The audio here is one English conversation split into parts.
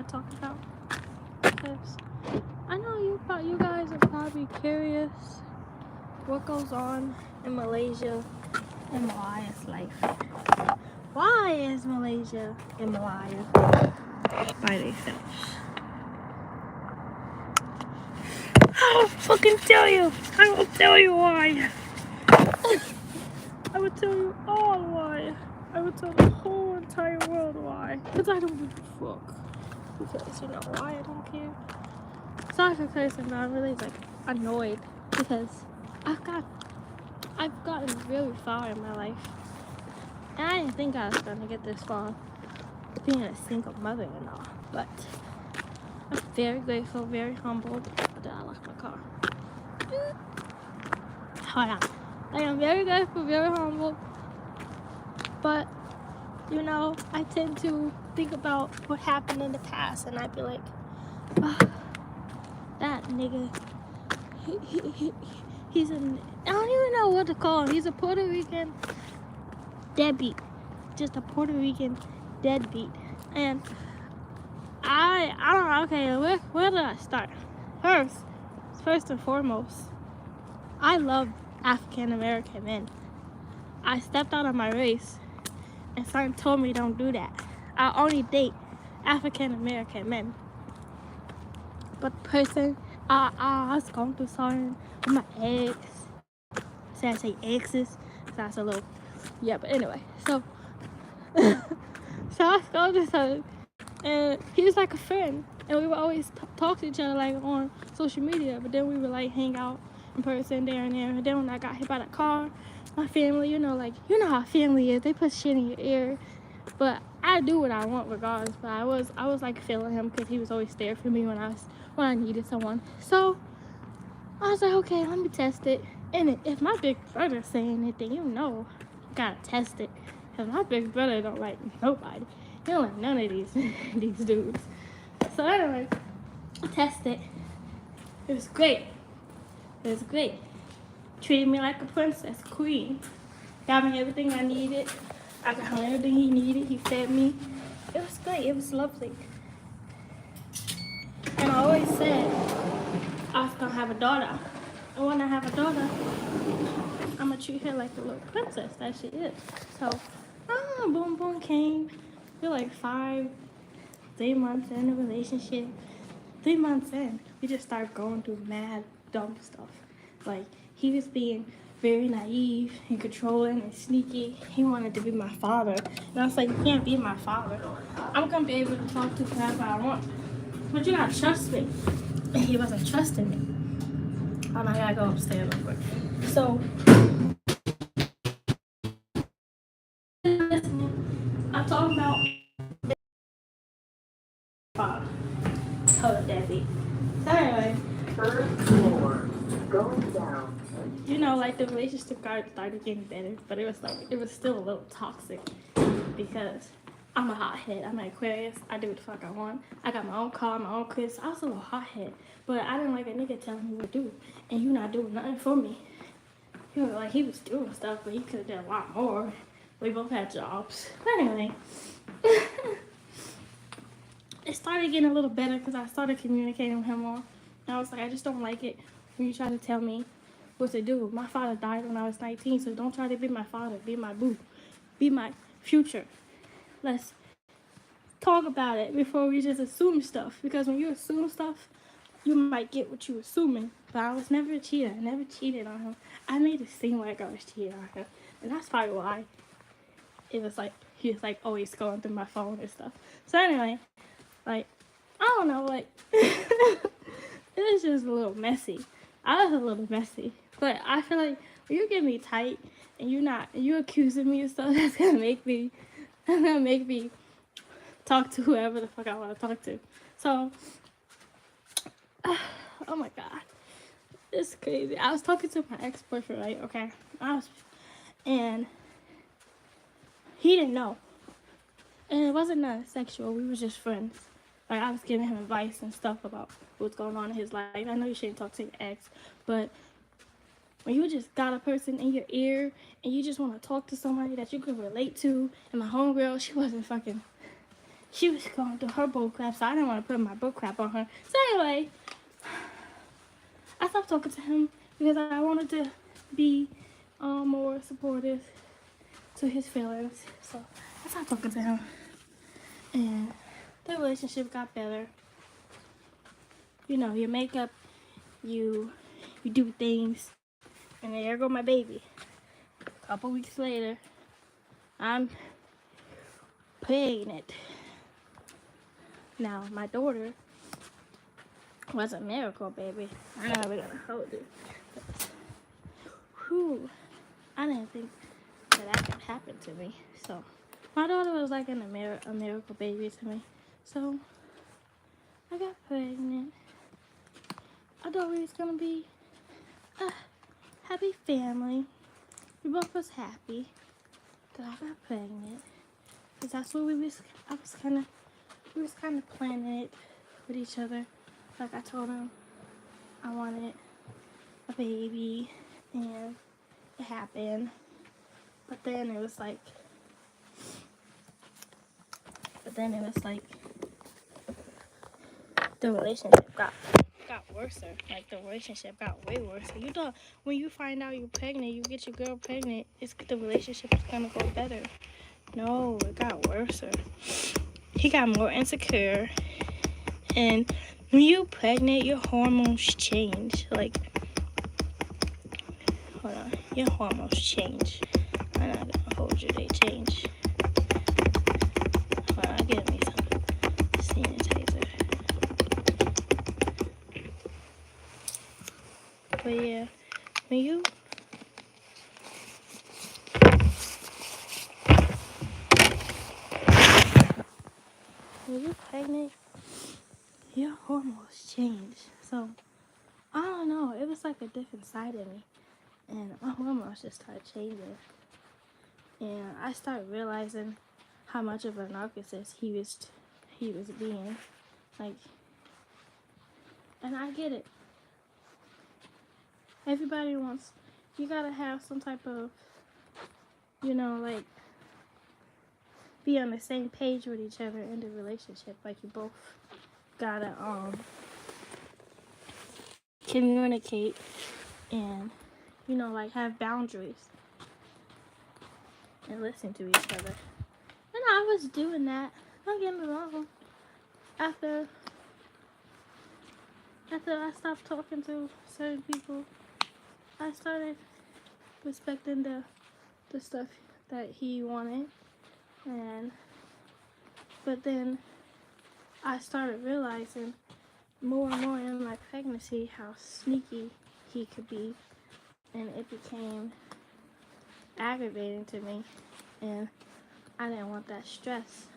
to talk about, because I know you guys are probably curious what goes on in Malaysia and Malaya's life. Why is Malaysia and Malaya by themselves? I'll fucking tell you. I will tell you why. I would tell you all why. I would tell the whole entire world why. Because I don't give a fuck. Because you know why I don't care? Sorry for cursing, but I'm really like annoyed because I've gotten really far in my life. And I didn't think I was gonna get this far being a single mother and all. But I'm very grateful, very humbled. But then I lost my car. Hold on. I am very grateful, very humble, but you know, I tend to think about what happened in the past, and I'd be like, oh, that nigga, he's a, I don't even know what to call him. He's a Puerto Rican deadbeat, just a Puerto Rican deadbeat, and I don't know. Okay, where did I start? First and foremost, I love African American men. I stepped out of my race, and someone told me don't do that. I only date African American men. But person, I was going through something with my ex. I say exes, so that's a little, yeah. But anyway, so so I was going through something, and he was like a friend, and we would always talk to each other like on social media. But then we would like hang out in person there and there. And then when I got hit by that car, my family, you know how family is. They put shit in your ear, but I do what I want regardless. But I was like feeling him because he was always there for me when I needed someone. So I was like, okay, let me test it. And if my big brother's saying anything, you know, you gotta test it. Cause my big brother don't like nobody. He don't like none of these these dudes. So anyway, I tested. It was great. It was great. Treated me like a princess, queen. Got me everything I needed. I got him everything he needed. He fed me. It was great. It was lovely. And I always said I was gonna have a daughter. And when I have a daughter, I'm gonna treat her like the little princess that she is. So, boom, boom came. We're like 3 months in a relationship. 3 months in, we just started going through mad dumb stuff. Like, he was being very naive and controlling and sneaky. He wanted to be my father. And I was like, you can't be my father. I'm gonna be able to talk to whoever I want. But you gotta trust me. And he wasn't trusting me. I gotta go upstairs real quick. So, I'm talking about father. Oh, Debbie. So anyway. Third floor. Going down. You know, like the relationship started getting better, but it was still a little toxic because I'm a hothead. I'm an Aquarius. I do what the fuck I want. I got my own car, my own kids. I was a little hothead, but I didn't like a nigga telling me what to do, and you not doing nothing for me. You know, like he was doing stuff, but he could have done a lot more. We both had jobs. But anyway, it started getting a little better because I started communicating with him more. And I was like, I just don't like it when you try to tell me what to do. My father died when I was 19, so don't try to be my father. Be my boo. Be my future. Let's talk about it before we just assume stuff. Because when you assume stuff, you might get what you assuming. But I was never a cheater. I never cheated on him. I made it seem like I was cheating on him. And that's probably why it was like, he was like always going through my phone and stuff. So anyway, like, I don't know, like, it was just a little messy. I was a little messy. But I feel like when you get me tight and you accusing me of stuff, that's gonna make me talk to whoever the fuck I want to talk to. So, oh my god, it's crazy. I was talking to my ex-boyfriend, right? Okay, and he didn't know, and it wasn't nothing sexual. We were just friends. Like, I was giving him advice and stuff about what's going on in his life. I know you shouldn't talk to your ex, but when you just got a person in your ear and you just want to talk to somebody that you can relate to, and my homegirl, she wasn't fucking she was going through her bull crap, so I didn't want to put my bull crap on her. So anyway, I stopped talking to him because I wanted to be more supportive to his feelings. So I stopped talking to him, and the relationship got better. You know, you make up, you do things, and there go my baby. A couple weeks later, I'm pregnant. Now my daughter was a miracle baby. I know we're gonna hold it. Whew, I didn't think that could happen to me. So my daughter was like a miracle baby to me. So I got pregnant. I thought we was gonna be a happy family. We both was happy that I got pregnant. Cause that's what we was kind of planning it with each other. Like I told him I wanted a baby, and it happened. But then it was like the relationship got worse. Like the relationship got way worse. You thought when you find out you're pregnant, you get your girl pregnant, the relationship is gonna go better. No, it got worse. He got more insecure, and when you're pregnant, your hormones change. Like, hold on, your hormones change. I'm not gonna hold you, they change. Hold on, give me some sanitizer. But yeah, when you're pregnant, your hormones change. So I don't know, it was like a different side of me, and my hormones just started changing, and I started realizing how much of a narcissist he was being. Like, and I get it. Everybody wants, you gotta have some type of, like, be on the same page with each other in the relationship. Like, you both gotta communicate and, like, have boundaries and listen to each other. And I was doing that. Don't get me wrong. After I stopped talking to certain people, I started respecting the stuff that he wanted, but then I started realizing more and more in my pregnancy how sneaky he could be, and it became aggravating to me, and I didn't want that stress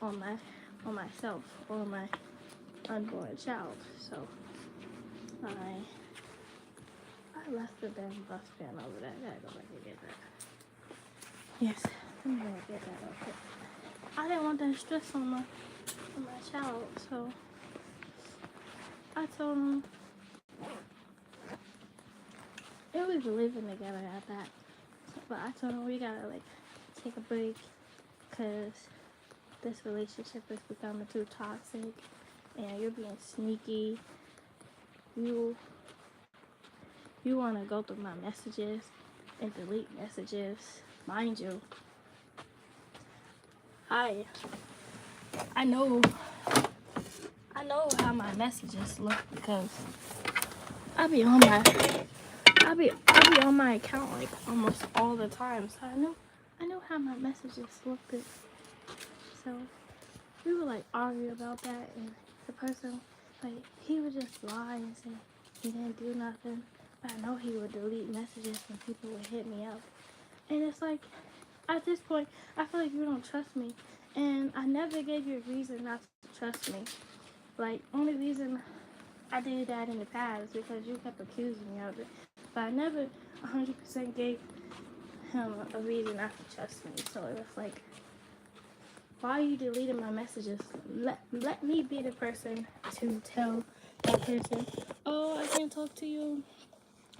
on myself or my unborn child. So I left the damn bus pan over there. I gotta go back and get that. Yes, I'm gonna get that real quick. I didn't want that stress on my child, so I told him, and we were living together at that, but I told him we gotta like take a break because this relationship is becoming too toxic, and you're being sneaky. You want to go through my messages and delete messages. Mind you, I know how my messages look because I be on my account like almost all the time. So I know how my messages looked. So we would like argue about that, and the person, like, he would just lie and say he didn't do nothing. But I know he would delete messages when people would hit me up. And it's like, at this point, I feel like you don't trust me. And I never gave you a reason not to trust me. Like, only reason I did that in the past is because you kept accusing me of it. But I never 100% gave him a reason not to trust me. So it was like, why are you deleting my messages? Let me be the person to tell that person, oh, I can't talk to you.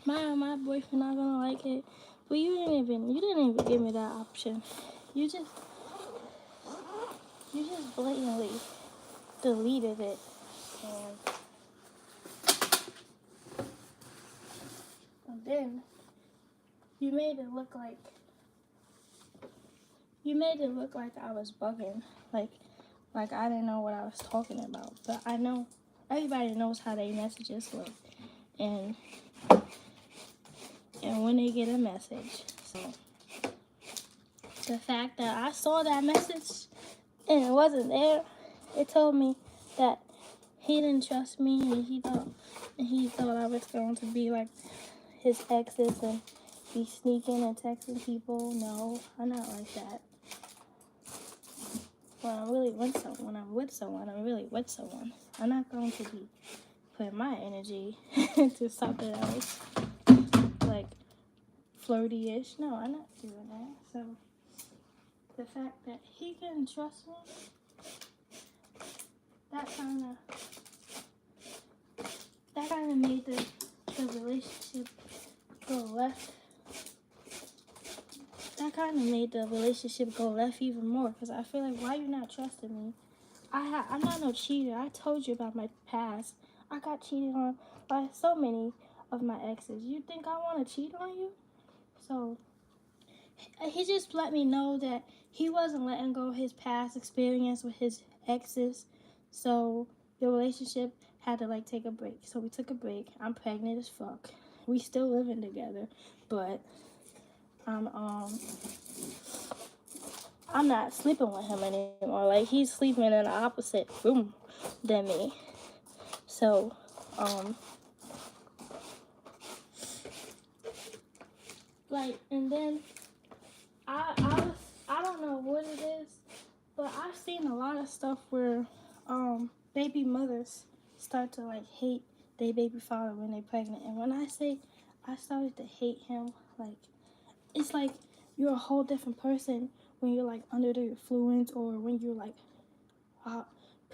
My boyfriend not gonna like it. But you didn't even give me that option. You just You just blatantly deleted it, and then you made it look like I was bugging, like I didn't know what I was talking about. But I know everybody knows how their messages look, and when they get a message. So the fact that I saw that message and it wasn't there, it told me that he didn't trust me, and he thought I was going to be like his exes and be sneaking and texting people. No, I'm not like that. When I'm with someone, I'm really with someone. I'm not going to be putting my energy into something else, like flirty-ish. No, I'm not doing that. So the fact that he couldn't trust me, that kind of made the relationship go left. That kind of made the relationship go left even more, because I feel like, why you not trusting me? I'm not no cheater. I told you about my past. I got cheated on by so many of my exes. You think I want to cheat on you? So he just let me know that he wasn't letting go of his past experience with his exes. So the relationship had to like take a break. So we took a break. I'm pregnant as fuck. We still living together, but I'm not sleeping with him anymore. Like, he's sleeping in the opposite room than me. So, like, and then I don't know what it is, but I've seen a lot of stuff where baby mothers start to like hate their baby father when they're pregnant. And when I say I started to hate him, like, it's like you're a whole different person when you're like under the influence, or when you're like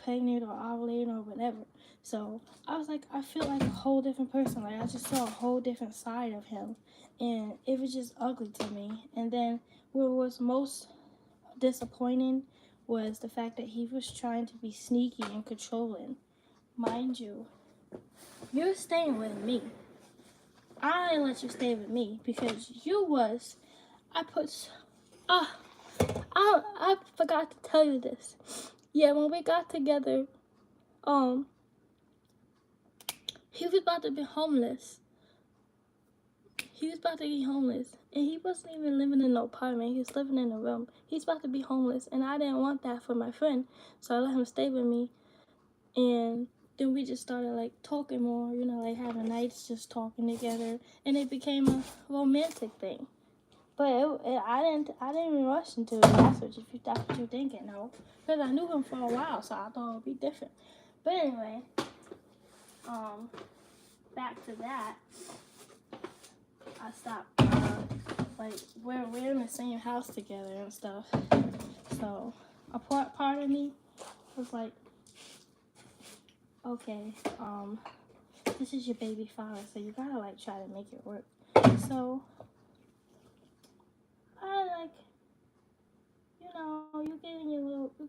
pregnant or ovulating or whatever. So I was like, I feel like a whole different person. Like, I just saw a whole different side of him, and it was just ugly to me. And then what was most disappointing was the fact that he was trying to be sneaky and controlling. Mind you, you're staying with me. I didn't let you stay with me because you was. I forgot to tell you this. Yeah, when we got together, he was about to be homeless. And he wasn't even living in no apartment. He was living in a room. He's about to be homeless, and I didn't want that for my friend, so I let him stay with me. And then we just started like talking more, like having nights just talking together, and it became a romantic thing. But I didn't even rush into it. That's what you're thinking, no? Because I knew him for a while, so I thought it would be different. But anyway, back to that. I stopped. Like, we're in the same house together and stuff. So a part of me was like, okay, this is your baby father, so you gotta like try to make it work. So I like, you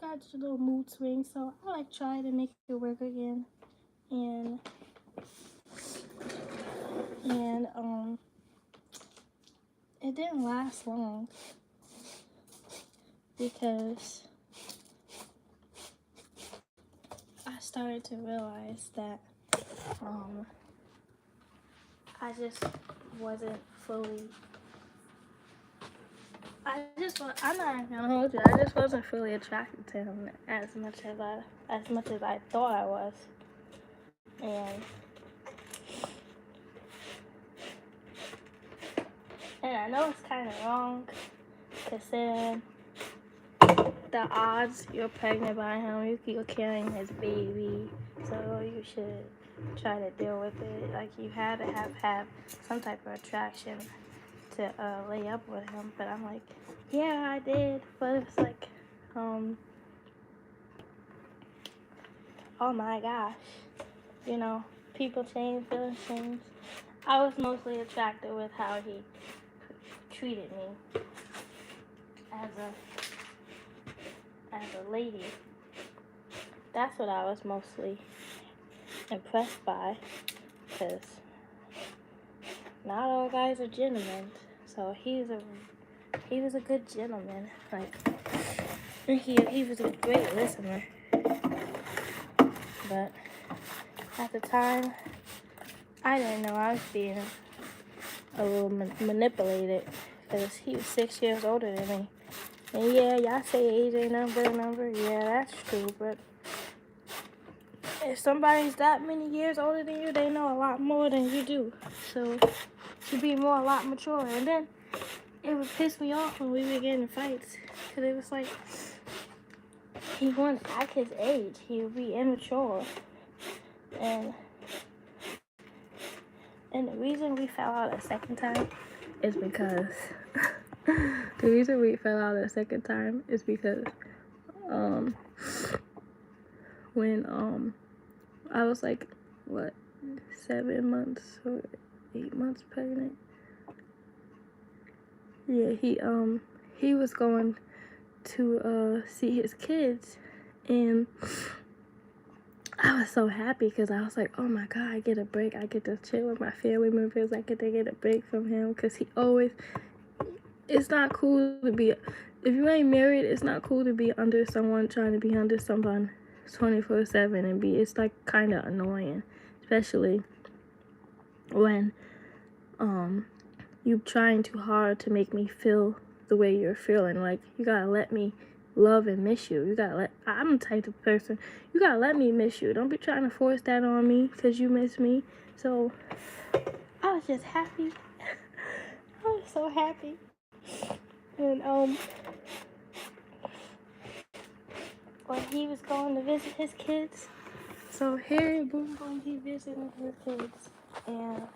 got your little mood swings, so I like try to make it work again. And it didn't last long because I started to realize that I just wasn't fully. I'm not gonna hold you. I just wasn't fully attracted to him as much as I thought I was, and I know it's kind of wrong, considering the odds you're pregnant by him, you're carrying his baby, so you should try to deal with it. Like, you had to have some type of attraction to lay up with him. But I'm like, yeah, I did, but it's like, oh my gosh, people change, feelings change. I was mostly attracted with how he as a lady. That's what I was mostly impressed by, because not all guys are gentlemen. So he was a good gentleman. Like, he was a great listener. But at the time, I didn't know I was being a little manipulated, because he was 6 years older than me. And yeah, y'all say age ain't a number. Yeah, that's true. But if somebody's that many years older than you, they know a lot more than you do. So you should be a lot mature. And then it would piss me off when we would get in fights, because it was like, he wouldn't act his age. He would be immature. And the reason we fell out a second time is because when I was like, what, 7 months or 8 months pregnant. Yeah, he was going to see his kids, and I was so happy, because I was like, oh my God, I get a break. I get to chill with my family members. I get to get a break from him, because it's not cool to be, if you ain't married, it's not cool to be under someone, trying to be under someone 24/7, and it's like kind of annoying, especially when you trying too hard to make me feel the way you're feeling. Like, you gotta let me love and miss you. I'm the type of person, you gotta let me miss you. Don't be trying to force that on me because you miss me. So I was just happy. I was so happy. And when he was going to visit his kids, so Harry Boom Boom, he visited his kids, and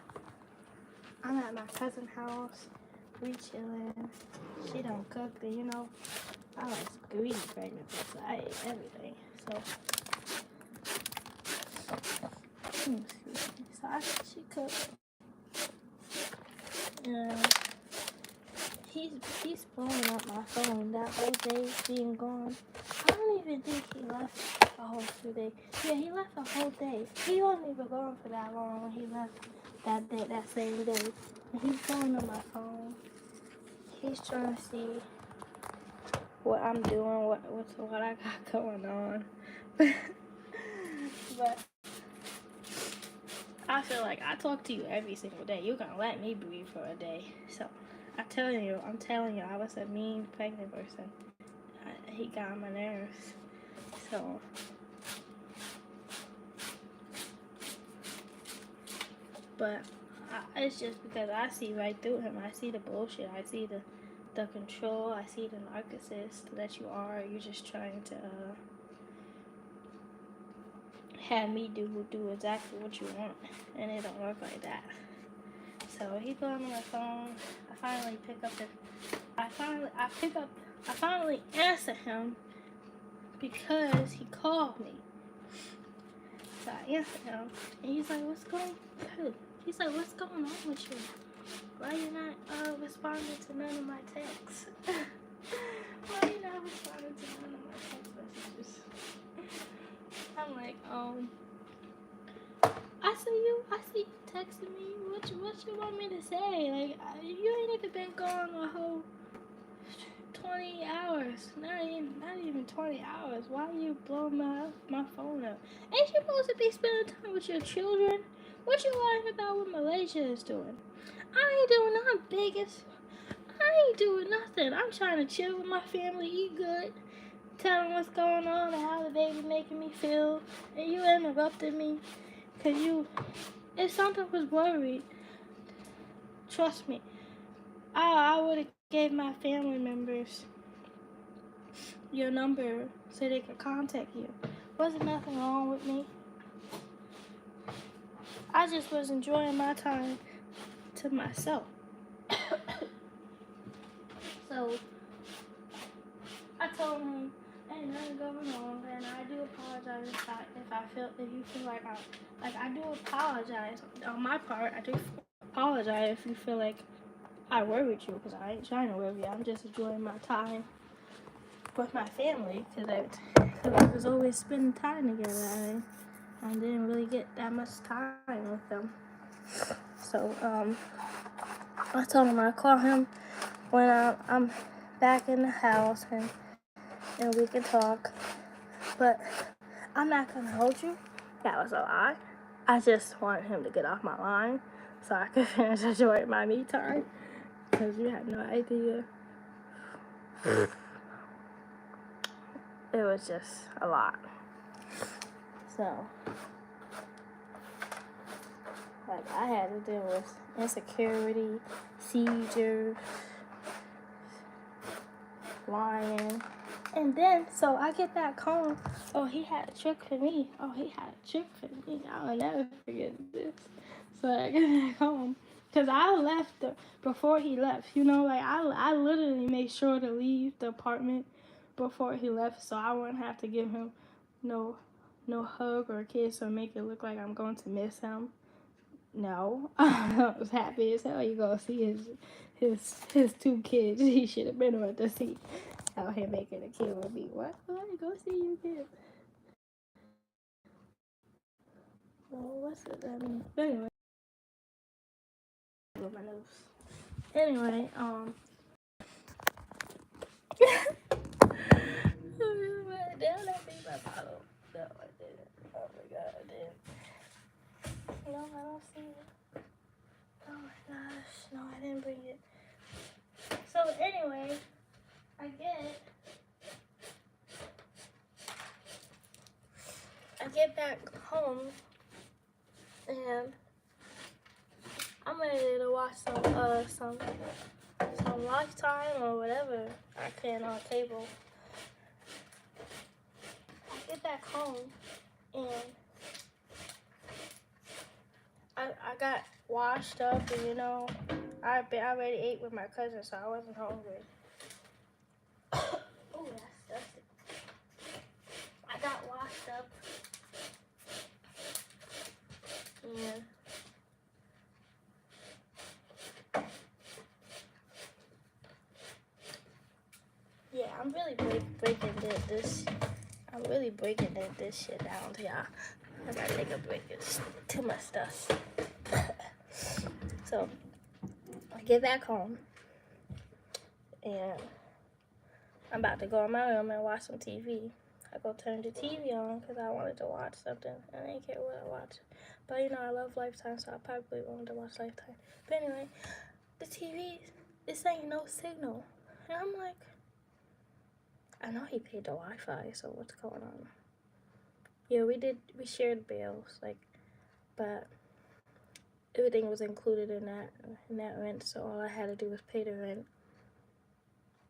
I'm at my cousin's house. We chilling. She don't cook, but you know, I was greedy pregnant, so I ate everything. So she cooked. He's blowing up my phone. That whole day being gone. I don't even think he left a whole 2 days. Yeah, he left a whole day. He wasn't even gone for that long when he left that same day. And he's blowing up my phone. He's trying to see what I'm doing, what I got going on. But I feel like I talk to you every single day. You're gonna let me breathe for a day. So I'm telling you, I was a mean pregnant person. He got on my nerves. So but it's just because I see right through him. I see the bullshit. I see the control. I see the narcissist that you are. You're just trying to have me do exactly what you want, and it don't work like that. So he put on my phone. I finally answered him because he called me. So I answered him, and he's like, "What's going on?" He's like, "What's going on with you? Why you not responding to none of my texts? Why you not responding to none of my text messages?" I'm like, I see you texting me. What you want me to say? Like, you ain't even been gone a whole 20 hours. Not even 20 hours. Why are you blowing my phone up? Ain't you supposed to be spending time with your children? What you worrying about what Malaysia is doing? I ain't doing nothing biggest. I ain't doing nothing. I'm trying to chill with my family, eat good, tell them what's going on and how the baby making me feel. And you interrupted me because if something was worried, trust me, I would have gave my family members your number so they could contact you. Wasn't nothing wrong with me. I just was enjoying my time to myself. So I told him, ain't nothing going on, and I do apologize if you feel like I do apologize on my part. I do apologize if you feel like I worried you, because I ain't trying to worry you. I'm just enjoying my time with my family because we was always spending time together. I didn't really get that much time with them. So I told him I'd call him when I'm back in the house and we can talk. But I'm not gonna hold you. That was a lie. I just wanted him to get off my line so I could finish enjoying my me time. Because you had no idea. It was just a lot. So, like, I had to deal with insecurity, seizures, lying. And then, so I get back home. Oh, he had a trick for me. I'll never forget this. So I get back home. Because I left before he left. You know, like, I literally made sure to leave the apartment before he left so I wouldn't have to give him no hug or kiss or make it look like I'm going to miss him. No. I was happy as hell you gonna see his 2 kids. He should have been with the seat. Out here making a kid with me. What? Go see your kids. Well, what's it? Anyway. Anyway, Damn, that be my bottle. No, I didn't. Oh my god, I didn't. No, I don't see it. Oh my gosh. No, I didn't bring it. So anyway, I get back home and I'm ready to watch some Lifetime or whatever I can on cable. I get back home and I got washed up and you know I already ate with my cousin so I wasn't hungry. Oh, that's it. I got washed up and yeah, I'm really breaking this. I'm really breaking this shit down to y'all. I gotta take a break. It's too much stuff. So I get back home and I'm about to go in my room and watch some TV. I go turn the TV on because I wanted to watch something. I didn't care what I watched. But you know, I love Lifetime, so I probably wanted to watch Lifetime. But anyway, the TV, this ain't no signal. And I'm like, I know he paid the Wi-Fi, so what's going on? Yeah, we shared bills, like, but everything was included in that rent, so all I had to do was pay the rent.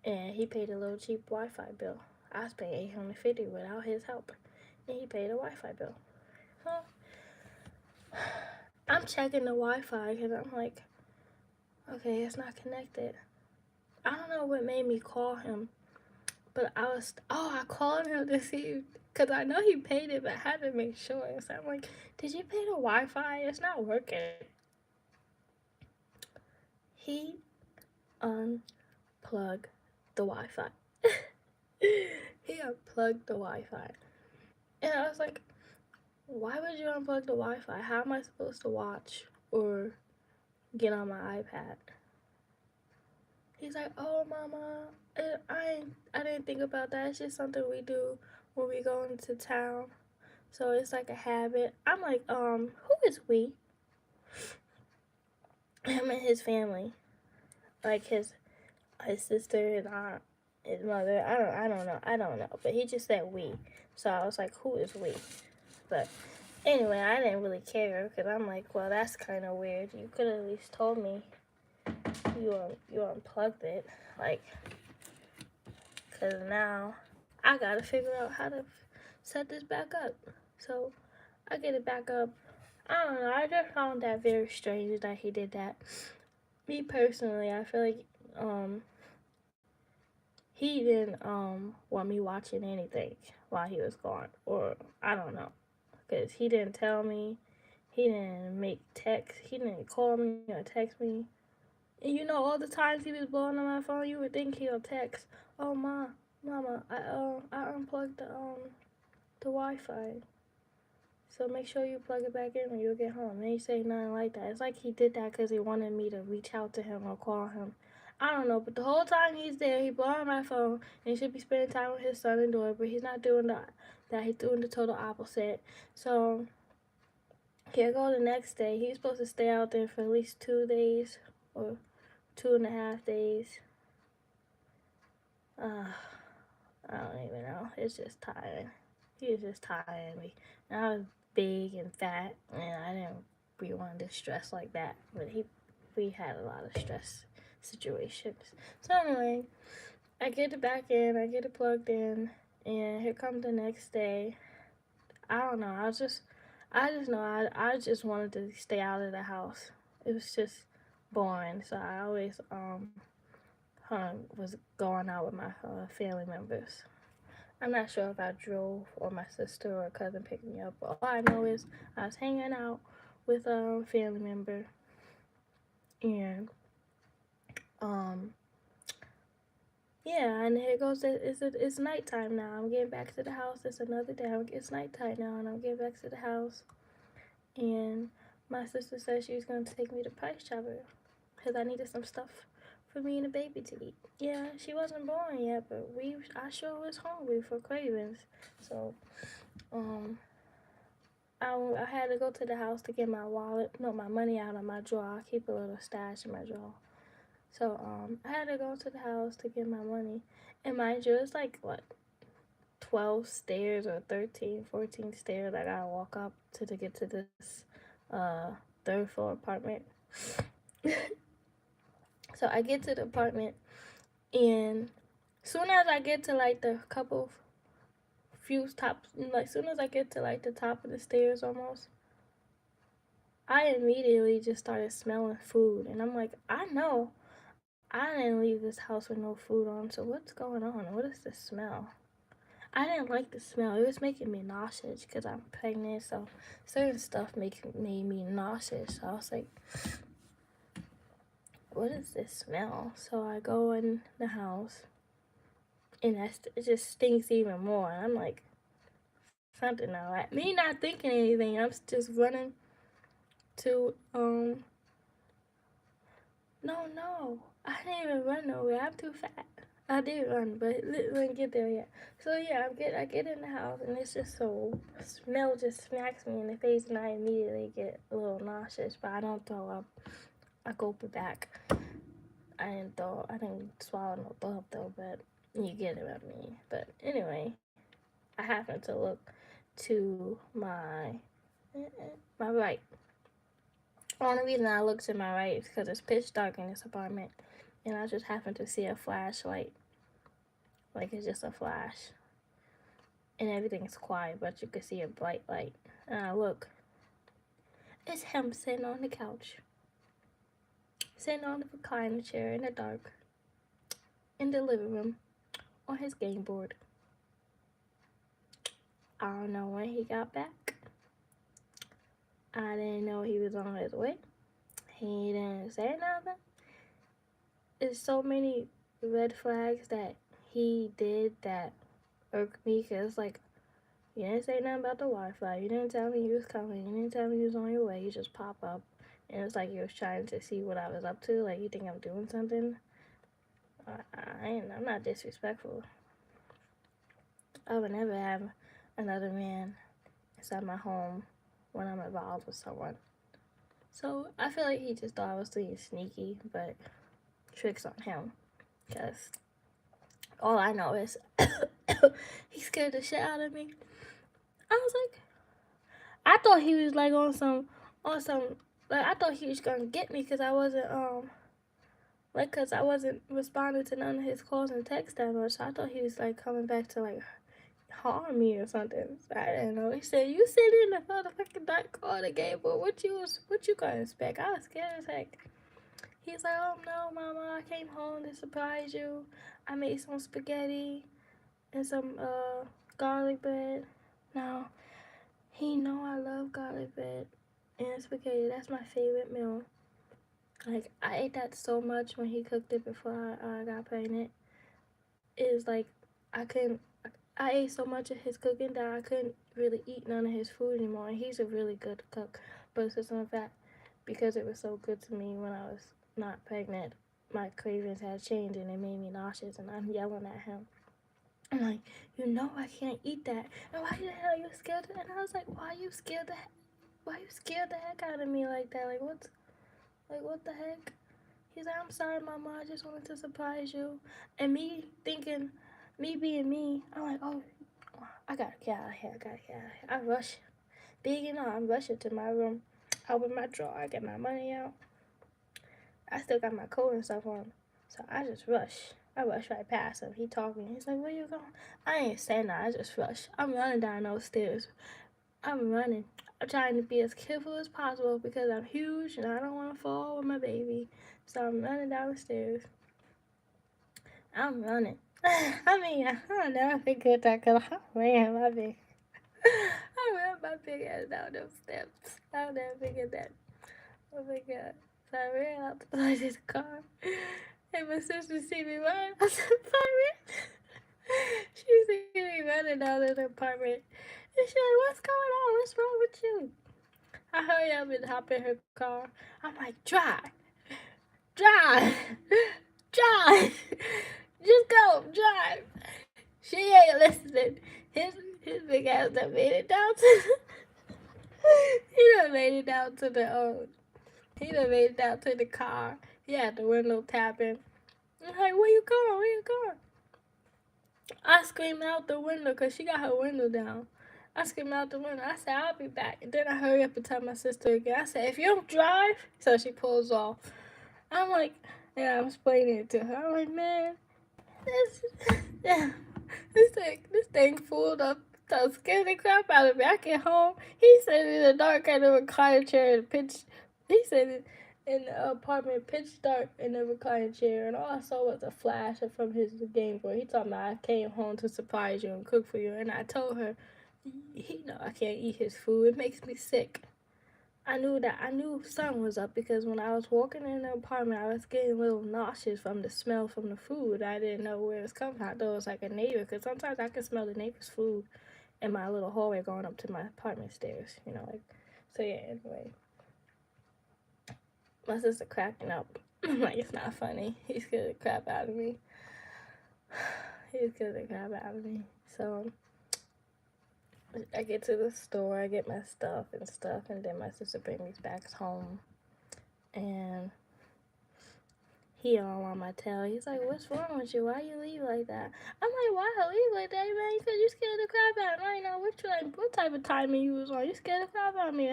And he paid a little cheap Wi-Fi bill. I was paying $850 without his help, and he paid a Wi-Fi bill. So I'm checking the Wi-Fi because I'm like, okay, it's not connected. I don't know what made me call him, but I called him to see, because I know he paid it, but I had to make sure. So I'm like, did you pay the Wi-Fi? It's not working. He unplugged the Wi-Fi. He unplugged the Wi-Fi. And I was like, why would you unplug the Wi-Fi? How am I supposed to watch or get on my iPad? He's like, oh, Mama, I didn't think about that. It's just something we do when we go into town. So it's like a habit. I'm like, who is we? Him and his family. Like his sister, his aunt, his mother. I don't know. But he just said we. So I was like, who is we? But anyway, I didn't really care because I'm like, well, that's kind of weird. You could have at least told me you unplugged it, like, because now I gotta figure out how to set this back up. So I get it back up. I don't know, I just found that very strange that he did that. Me personally, I feel like he didn't want me watching anything while he was gone, or I don't know, because he didn't tell me, he didn't make text, he didn't call me or text me. And you know, all the times he was blowing on my phone, you would think he'll text, oh, Ma, Mama, I unplugged the Wi-Fi. So make sure you plug it back in when you get home. And he say nothing like that. It's like he did that because he wanted me to reach out to him or call him. I don't know, but the whole time he's there, he blowing my phone, and he should be spending time with his son and daughter, but he's not doing that. He's doing the total opposite. So here go the next day. He's supposed to stay out there for at least 2 days or 2.5 days. I don't even know. It's just tiring. He was just tiring me. And I was big and fat, and I didn't really want to stress like that. But we had a lot of stress situations. So anyway, I get it back in. I get it plugged in, and here comes the next day. I don't know. I just know I just wanted to stay out of the house. It was just boring. So I always was going out with my family members. I'm not sure if I drove or my sister or a cousin picked me up. All I know is I was hanging out with a family member, and yeah, and here goes it's nighttime now. I'm getting back to the house. It's another day. It's nighttime now, and I'm getting back to the house, and my sister said she was going to take me to Price Chopper because I needed some stuff for me and the baby to eat. Yeah, she wasn't born yet, but I sure was hungry for cravings. So, I had to go to the house to get my my money out of my drawer. I keep a little stash in my drawer. So, I had to go to the house to get my money. And mind you, it's like, what, 12 stairs or 13, 14 stairs I gotta walk up to get to this third floor apartment. So I get to the apartment, and soon as I get to like the soon as I get to like the top of the stairs almost, I immediately just started smelling food, and I'm like, I know I didn't leave this house with no food on, so what's going on? What is this smell? I didn't like the smell. It was making me nauseous because I'm pregnant, so certain stuff made me nauseous. So I was like, what is this smell? So I go in the house, and it just stinks even more. And I'm like, something now. Me not thinking anything. I'm just running to no, I didn't even run nowhere. I'm too fat. I did run, but it didn't get there yet. So yeah, I get in the house, and it's just smell just smacks me in the face, and I immediately get a little nauseous. But I don't throw up. I go back. I didn't swallow no throw up though, but you get it what I mean. But anyway, I happen to look to my right. The only reason I look to my right is because it's pitch dark in this apartment, and I just happen to see a flashlight. Like it's just a flash, and everything's quiet, but you can see a bright light. And I look, it's him sitting on the couch, sitting on the recliner chair in the dark, in the living room, on his game board. I don't know when he got back. I didn't know he was on his way. He didn't say nothing. There's so many red flags that he did that irk me, because like, you didn't say nothing about the Wi-Fi. You didn't tell me he was coming. You didn't tell me he was on your way. You just pop up, and it's like you was trying to see what I was up to. Like, you think I'm doing something? I'm not disrespectful. I would never have another man inside my home when I'm involved with someone. So I feel like he just thought I was being sneaky, but tricks on him. Because all I know is he scared the shit out of me. I was like, I thought he was like on some, like I thought he was gonna get me because I wasn't responding to none of his calls and texts that much. So I thought he was like coming back to like harm me or something. So I didn't know. He said, "You sit in the motherfucking dark corner game, but what you gonna expect?" I was scared as heck. He's like, "Oh no, mama, I came home to surprise you. I made some spaghetti and some garlic bread." Now, he know I love garlic bread and spaghetti. That's my favorite meal. Like, I ate that so much when he cooked it before I got pregnant. It is like I ate so much of his cooking that I couldn't really eat none of his food anymore. And he's a really good cook. But it's just the fact, because it was so good to me when I was not pregnant, my cravings had changed and it made me nauseous. And I'm yelling at him. I'm like, you know I can't eat that. And why the hell are you scared? And I was like, why you scared the heck out of me like that? What the heck? He's like, I'm sorry, Mama. I just wanted to surprise you. And me thinking, me being me, I'm like, oh, I gotta get out of here. I rush. Being you know, I'm rushing to my room. I open my drawer. I get my money out. I still got my coat and stuff on. So I just rush. I rush right past him. He talking. He's like, where you going? I ain't saying that. I just rush. I'm running down those stairs. I'm running. I'm trying to be as careful as possible because I'm huge and I don't want to fall with my baby. So I'm running down the stairs. I'm running. I mean, I don't know if it could that because I ran my big. I ran my big ass down those steps. I'll never forget that. Oh my god. So I ran out to the car. And my sister see me run out the apartment. She see me running out of the apartment. And she's like, what's going on? What's wrong with you? I hurry up and hop in her car. I'm like, drive. Drive. Drive. Just go. Drive. She ain't listening. His big ass done made it down to he done made it down to the he done made it down to the car. He had the window tapping. I'm like, where you going? Where you going? I screamed out the window because she got her window down. I screamed out the window. I said, I'll be back. And then I hurry up and tell my sister again. I said, if you don't drive, so she pulls off. I'm like, and I'm explaining it to her. I'm like, man, this, this thing fooled up. So scared the crap out of me. I get home. He said in the dark at the recliner chair and pitch. He said it in the apartment, pitch dark in the recliner chair, and all I saw was a flash from his Game Boy. He told me I came home to surprise you and cook for you, and I told her, he know I can't eat his food. It makes me sick. I knew something was up because when I was walking in the apartment, I was getting a little nauseous from the smell from the food. I didn't know where it was coming from. I thought it was like a neighbor because sometimes I can smell the neighbor's food in my little hallway going up to my apartment stairs. So yeah. Anyway, my sister cracking up. Like it's not funny. He scared the crap out of me. He scared the crap out of me. So I get to the store, I get my stuff, and then my sister brings me back home, and he all on my tail. He's like, what's wrong with you? Why you leave like that? I'm like, why I leave like that, man? Because you scared the crap out of me. I know what type of timing you was on. You scared the crap out of me.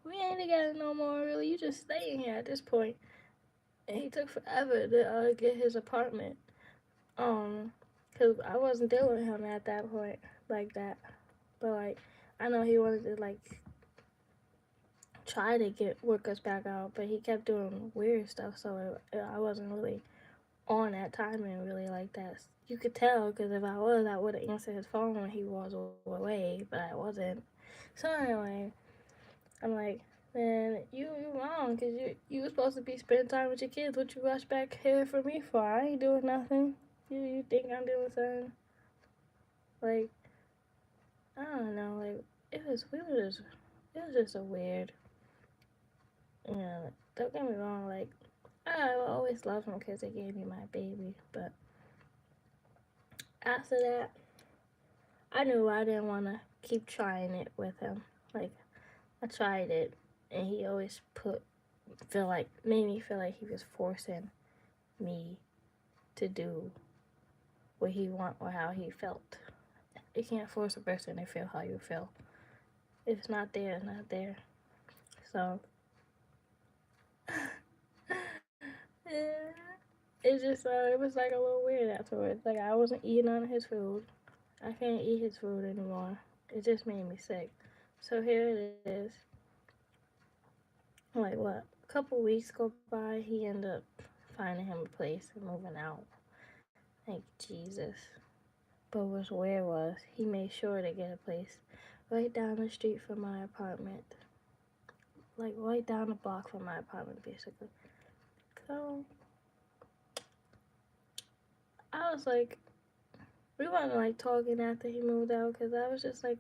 We ain't together no more, really. You just staying here at this point. And he took forever to get his apartment. Because I wasn't dealing with him at that point like that. But, like, I know he wanted to, like, try to work us back out, but he kept doing weird stuff, so I wasn't really on that timing really like that. You could tell because if I was, I would have answered his phone when he was away, but I wasn't. So anyway, I'm like, man, you wrong because you were supposed to be spending time with your kids. What you rush back here for me for? I ain't doing nothing. You think I'm doing something? Like, I don't know. Like it was just a weird. Don't get me wrong. Like I always loved him because he gave me my baby, but after that, I knew I didn't want to keep trying it with him. Like, I tried it, and he always made me feel like he was forcing me to do what he want or how he felt. You can't force a person to feel how you feel. If it's not there, it's not there. So, yeah, it was like a little weird afterwards. Like, I wasn't eating on his food. I can't eat his food anymore. It just made me sick. So here it is. Like what? A couple weeks go by, he ended up finding him a place and moving out. Like Jesus. But what's weird was he made sure to get a place right down the street from my apartment. Like right down the block from my apartment basically. So I was like, we weren't like talking after he moved out because I was just like,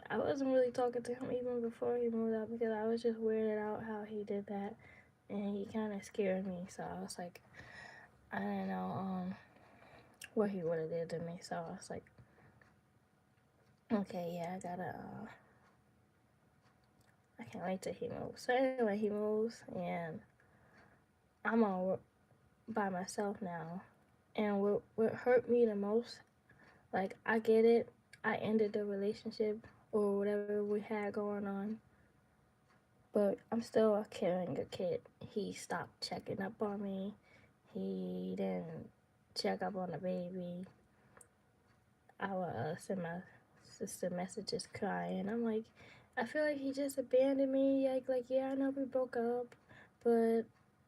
I wasn't really talking to him even before he moved out because I was just weirded out how he did that, and he kind of scared me. So I was like, I didn't know what he would have did to me. So I was like, okay, yeah, I can't wait till he moves. So anyway, he moves, and I'm all by myself now. And what hurt me the most, like, I get it, I ended the relationship or whatever we had going on, but I'm still carrying a kid. He stopped checking up on me. He didn't check up on the baby. I would send my sister messages crying. I'm like, I feel like he just abandoned me. Like yeah, I know we broke up, but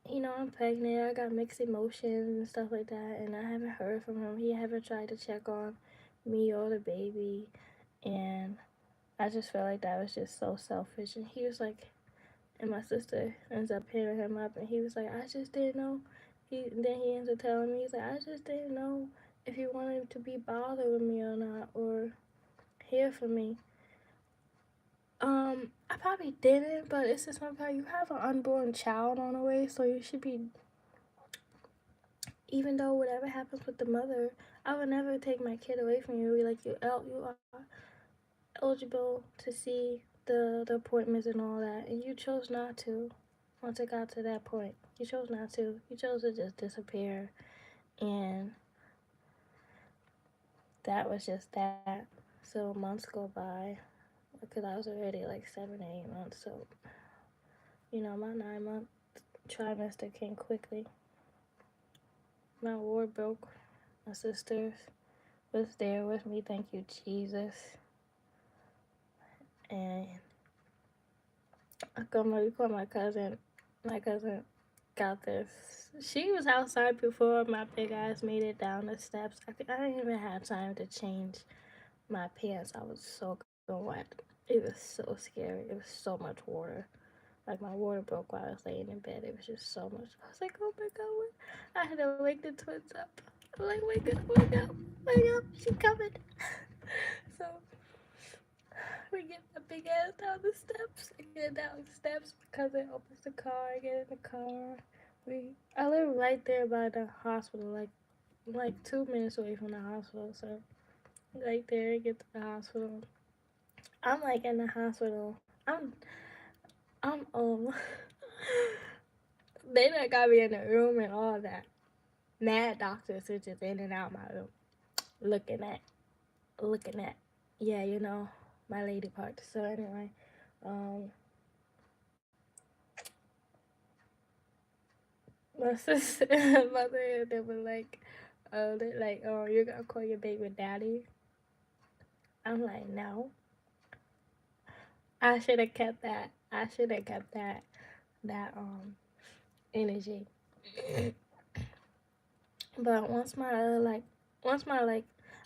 you know, I'm pregnant. I got mixed emotions and stuff like that, and I haven't heard from him. He haven't tried to check on me or the baby, and I just felt like that was just so selfish. And he was like, and my sister ends up hitting him up, and he was like, I just didn't know. Then he ends up telling me, he's like, I just didn't know if he wanted to be bothered with me or not, or hear from me. I probably didn't, but it's just sometimes you have an unborn child on the way, so you should be. Even though whatever happens with the mother, I would never take my kid away from you. Like you are eligible to see the appointments and all that, and you chose not to. Once it got to that point, you chose not to. You chose to just disappear, and that was just that. So months go by, because I was already like 7 or 8 months. So you know, my 9 month trimester came quickly. My ward broke. My sister was there with me. Thank you, Jesus. And I call my cousin. My cousin got this. She was outside before my big ass made it down the steps. I didn't even have time to change my pants. I was so wet. It was so scary. It was so much water. Like my water broke while I was laying in bed. It was just so much. I was like, oh my god, I had to wake the twins up. I'm like, wake up, wake up, wake up, she's coming. So we get my big ass down the steps. I get down the steps. My cousin opens the car. I get in the car. I live right there by the hospital, like 2 minutes away from the hospital. So right there, I get to the hospital. I'm like in the hospital. I'm they done got me in the room and all that. Mad doctors are just in and out my room, looking at, yeah, you know, my lady part. So anyway, my sister, mother, they were like, oh, you're gonna call your baby daddy? I'm like, no. I should have kept that. I should have kept that energy. But once my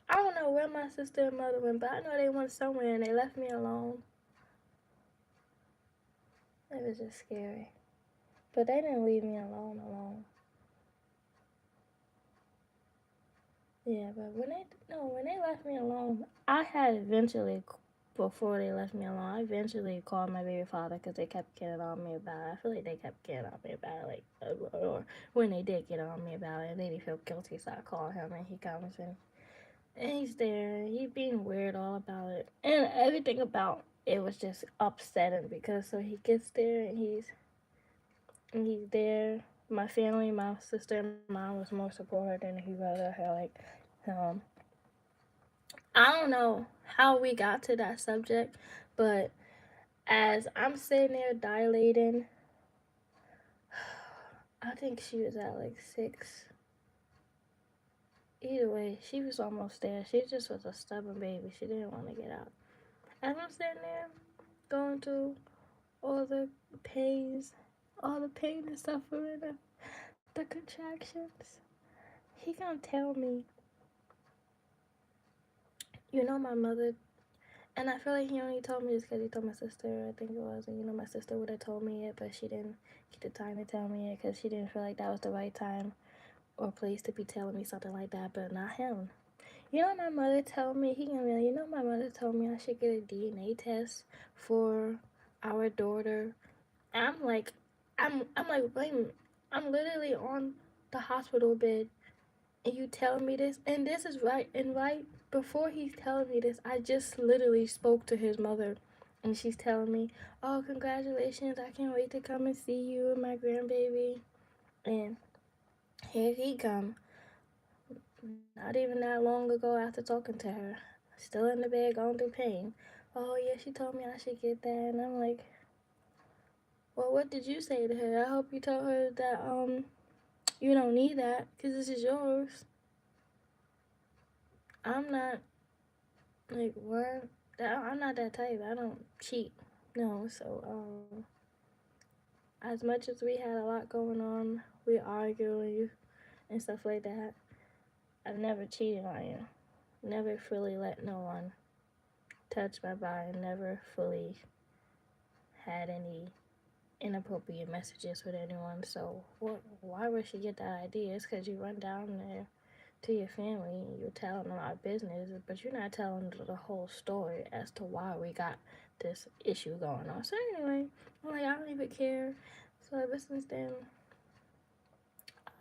I don't know where my sister and mother went, but I know they went somewhere and they left me alone. It was just scary. But they didn't leave me alone. Yeah, but when they left me alone, I had eventually, before they left me alone, I eventually called my baby father because they kept getting on me about it. I feel like they kept getting on me about it, or when they did get on me about it, it made me feel guilty, so I called him and he comes and he's there. He being weird all about it, and everything about it was just upsetting because so he gets there and he's there. My family, my sister and mom was more supportive than he was of her. Like, I don't know how we got to that subject, but as I'm sitting there dilating, I think she was at like 6. Either way, she was almost there. She just was a stubborn baby. She didn't want to get out. As I'm sitting there going through all the pains, all the pain and suffering, the contractions, he gonna tell me, you know, my mother. And I feel like he only told me this because he told my sister, I think it was. And you know, my sister would have told me it, but she didn't get the time to tell me it because she didn't feel like that was the right time or place to be telling me something like that. But not him. You know, my mother told me, he can be like, you know, my mother told me I should get a DNA test for our daughter. I'm like, I'm like, wait a minute. I'm literally on the hospital bed, and you tell me this, and this is right, and right before he's telling me this, I just literally spoke to his mother, and she's telling me, oh, congratulations, I can't wait to come and see you and my grandbaby. And here he come, not even that long ago after talking to her, still in the bed going through pain. Oh yeah, she told me I should get that, and I'm like, well, what did you say to her? I hope you told her that you don't need that because this is yours. I'm not like what? I'm not that type. I don't cheat. No. So as much as we had a lot going on, we arguing and stuff like that. I've never cheated on you. Never fully let no one touch my body. Never fully had any inappropriate messages with anyone. So why would she get that idea? It's because you run down there to your family, you're telling them our business, but you're not telling the whole story as to why we got this issue going on. So anyway, I'm like, I don't even care. So ever since then,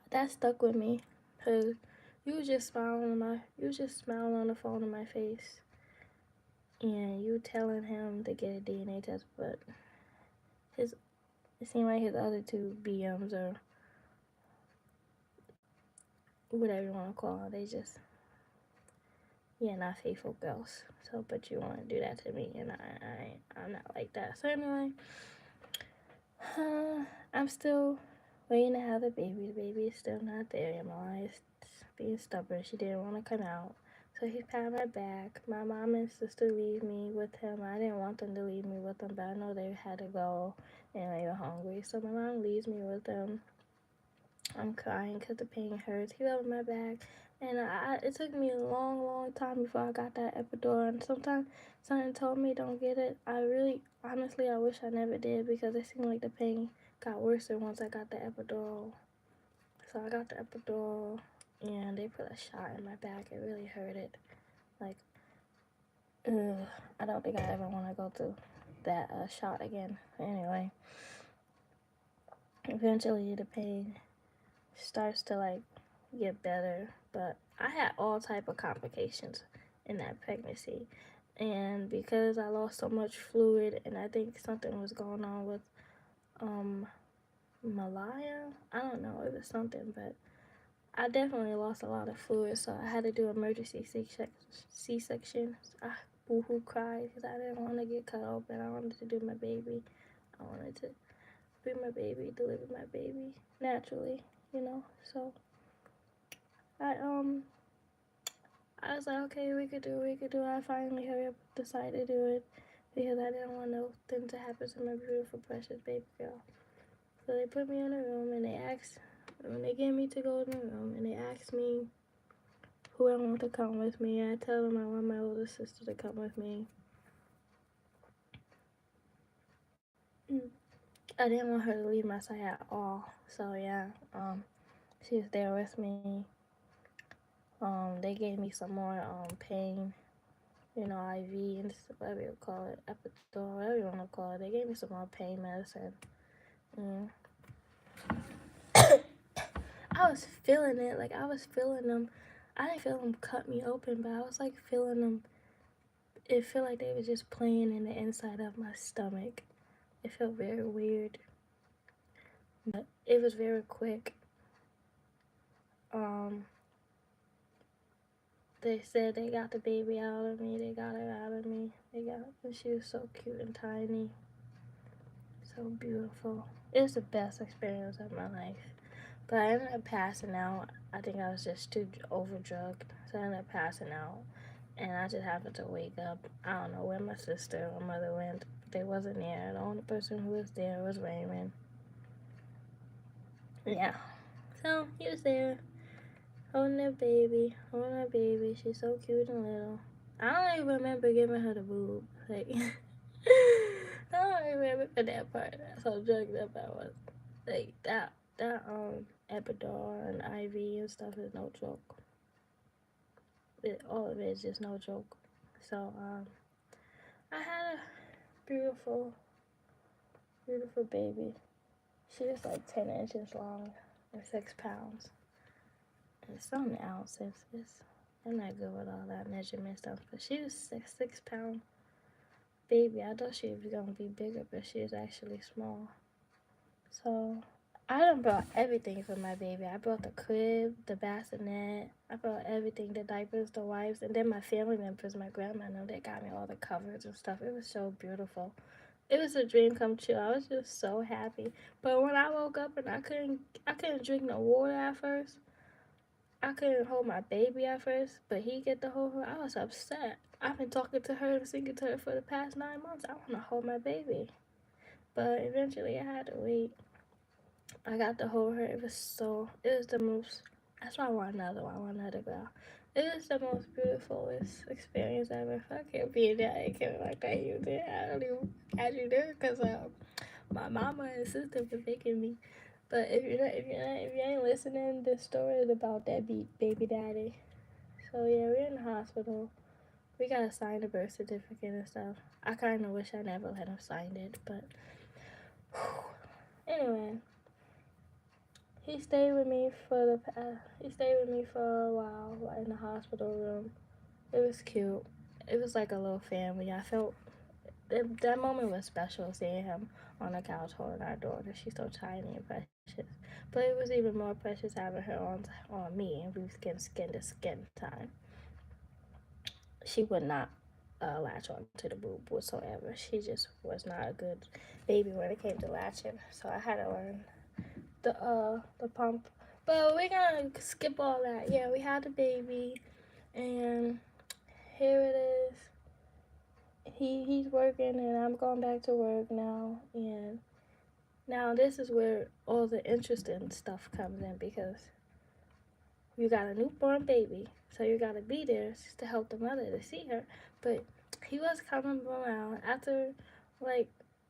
that stuck with me, cause you was just smiling on the phone in my face, and you telling him to get a DNA test, but it seemed like his other two BMs or whatever you want to call it, they just not faithful girls. So, but you want to do that to me, and I'm not like that. So anyway, I'm still waiting to have the baby. The baby is still not there. Your mom is being stubborn. She didn't want to come out. So he's patting my back. My mom and sister leave me with him. I didn't want them to leave me with him, but I know they had to go and they were hungry. So my mom leaves me with them. I'm crying because the pain hurts. He rubbed my back. And it took me a long, long time before I got that epidural. And sometimes something told me don't get it. Honestly, I wish I never did because it seemed like the pain got worse once I got the epidural. So I got the epidural and they put a shot in my back. It really hurted. Like, I don't think I ever want to go through that shot again. Anyway, eventually the pain starts to like get better, but I had all type of complications in that pregnancy, and because I lost so much fluid, and I think something was going on with Malaya. I don't know, it was something, but I definitely lost a lot of fluid, so I had to do emergency C-section. I boohoo cried because I didn't want to get cut open. I wanted to do my baby. I wanted to be my baby, deliver my baby naturally, So I was like, okay, we could do it. I finally hurry up, decided to do it because I didn't want nothing to happen to my beautiful, precious baby girl. So they put me in a room and when they gave me to go in the room, and they asked me who I want to come with me. I tell them I want my older sister to come with me. I didn't want her to leave my side at all. So yeah, she was there with me. They gave me some more pain, IV and whatever you call it, epidural, whatever you want to call it. They gave me some more pain medicine. I was feeling it, like I was feeling them. I didn't feel them cut me open, but I was like feeling them. It felt like they were just playing in the inside of my stomach. It felt very weird, but it was very quick. They said they got the baby out of me. They got her out of me. She was so cute and tiny. So beautiful. It was the best experience of my life. But I ended up passing out. I think I was just too overdrugged. So I ended up passing out. And I just happened to wake up. I don't know where my sister or mother went. They wasn't there. The only person who was there was Raymond. Yeah. So he was there. Holding her baby. She's so cute and little. I don't even remember giving her the boob. Like, I don't remember that part. That's how drugged up I was. Like, that epidural and IV and stuff is no joke. all of it is just no joke. So I had a beautiful, beautiful baby. She was like 10 inches long and 6 pounds. And some ounces. I'm not good with all that measurement stuff, but she was 6 pound baby. I thought she was gonna be bigger, but she was actually small. So I done brought everything for my baby. I brought the crib, the bassinet. I brought everything, the diapers, the wipes, and then my family members, my grandma, know they got me all the covers and stuff. It was so beautiful. It was a dream come true. I was just so happy. But when I woke up and I couldn't drink no water at first. I couldn't hold my baby at first, but he get to hold her. I was upset. I've been talking to her and singing to her for the past 9 months. I want to hold my baby. But eventually I had to wait. I got to hold her. It was the most, that's why I want another one. I want another girl. It was the most beautifulest experience ever. I can't be in that. I can't like that you did. I don't even add you there because my mama and sister were making me. But if you ain't listening, this story is about that baby daddy. So yeah, we're in the hospital. We gotta sign the birth certificate and stuff. I kind of wish I never let him sign it, but anyway, he stayed with me for a while, like in the hospital room. It was cute. It was like a little family. I felt that moment was special, seeing him on the couch holding our daughter. She's so tiny and precious. But it was even more precious having her on me, and we was getting skin to skin time. She would not latch on to the boob whatsoever. She just was not a good baby when it came to latching. So I had to learn the pump. But we're gonna skip all that. Yeah, we had the baby, and here it is. He's working, and I'm going back to work now. And now this is where all the interesting stuff comes in, because you got a newborn baby, so you gotta be there just to help the mother to see her. But he was coming around after like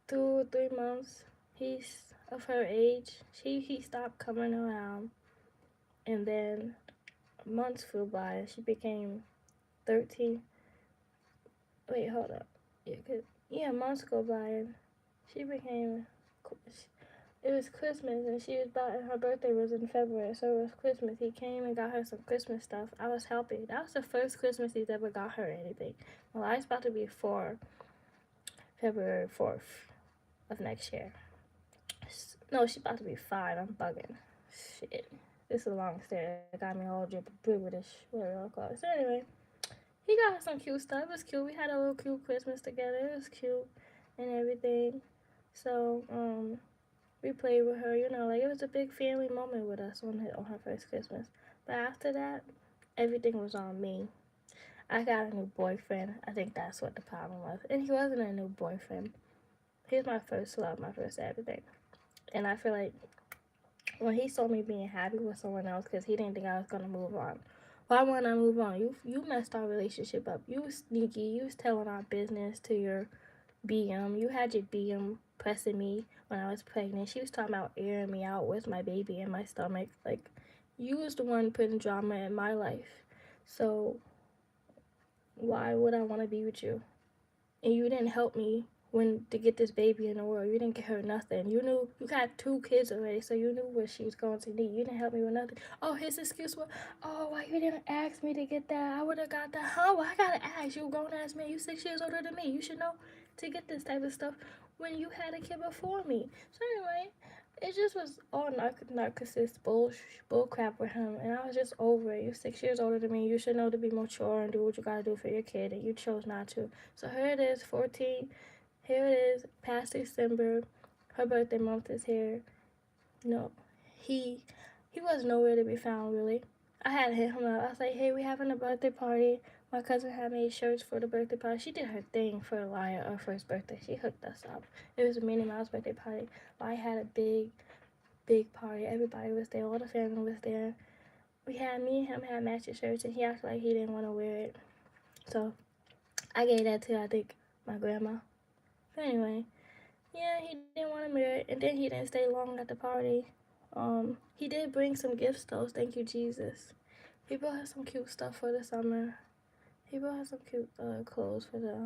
2 or 3 months. He's of her age. He stopped coming around, and then months flew by, and she became 13. Wait, hold up. Months go by, and she became. It was Christmas, and her birthday was in February, so it was Christmas. He came and got her some Christmas stuff. I was helping. That was the first Christmas he's ever got her anything. Well, I was about to be 4, February 4th of next year. No, she's about to be 5. I'm bugging. Shit. This is a long story. It got me all British, whatever you want to call it. So anyway, he got her some cute stuff. It was cute. We had a little cute Christmas together. It was cute and everything. So, we played with her, like it was a big family moment with us on her first Christmas. But after that, everything was on me. I got a new boyfriend. I think that's what the problem was. And he wasn't a new boyfriend. He was my first love, my first everything. And I feel like when he saw me being happy with someone else, because he didn't think I was going to move on. Why wouldn't I move on? You messed our relationship up. You was sneaky. You was telling our business to your BM. You had your BM pressing me when I was pregnant. She was talking about airing me out with my baby in my stomach. Like, you was the one putting drama in my life. So why would I want to be with you? And you didn't help me to get this baby in the world. You didn't get her nothing. You knew you got 2 kids already, so you knew what she was going to need. You didn't help me with nothing. Oh, his excuse was, oh, why you didn't ask me to get that? I would have got that. Huh? Well, I gotta ask. You grown ass man. You 6 years older than me. You should know to get this type of stuff when you had a kid before me. So anyway, it just was all narcissist bull crap with him, and I was just over it. You're 6 years older than me. You should know to be mature and do what you gotta do for your kid, and you chose not to. So here it is, 14. Here it is, past December. Her birthday month is here. No, he was nowhere to be found, really. I had hit him up. I was like, hey, we having a birthday party. My cousin had made shirts for the birthday party. She did her thing for Elia, our first birthday. She hooked us up. It was a Minnie Mouse birthday party. I had a big party. Everybody was there. All the family was there. Me and him had matching shirts, and he acted like he didn't want to wear it. So I gave that to, I think, my grandma. But anyway, yeah, he didn't want to wear it, and then he didn't stay long at the party. He did bring some gifts though, thank you Jesus. He bought her some cute stuff for the summer. He bought her some cute clothes for the,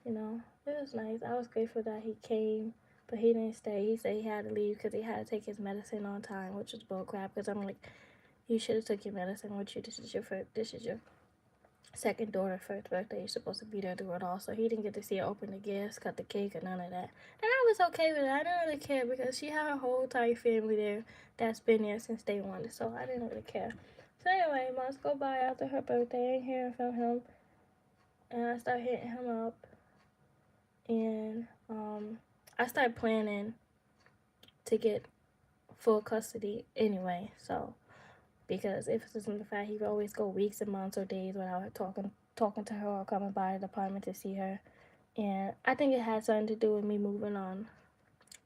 you know, it was nice. I was grateful that he came, but he didn't stay. He said he had to leave because he had to take his medicine on time, which was bull crap. Because I'm like, you should have took your medicine with you. This is your second daughter first birthday. You're supposed to be there through it all. So he didn't get to see her open the gifts, cut the cake, or none of that. And I was okay with it. I didn't really care because she had her whole entire family there that's been there since day one. So I didn't really care. So anyway, months go by after her birthday. I ain't hearing from him. And I started hitting him up. And I started planning to get full custody anyway. So because if it's in the fact he would always go weeks and months or days without talking to her or coming by the apartment to see her. And I think it had something to do with me moving on.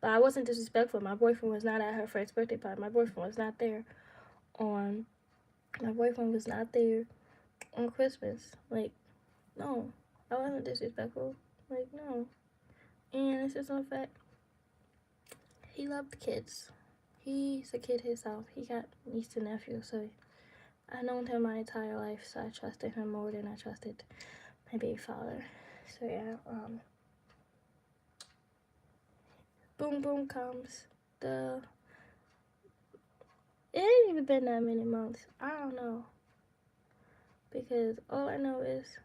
But I wasn't disrespectful. My boyfriend was not at her first birthday party. My boyfriend was not there on Christmas. Like, no. I wasn't disrespectful. Like, no. And it's just on the fact he loved kids. He's a kid himself. He got niece and nephew, so I've known him my entire life, so I trusted him more than I trusted my baby father. So yeah, boom boom comes the. It ain't even been that many months. I don't know. Because all I know is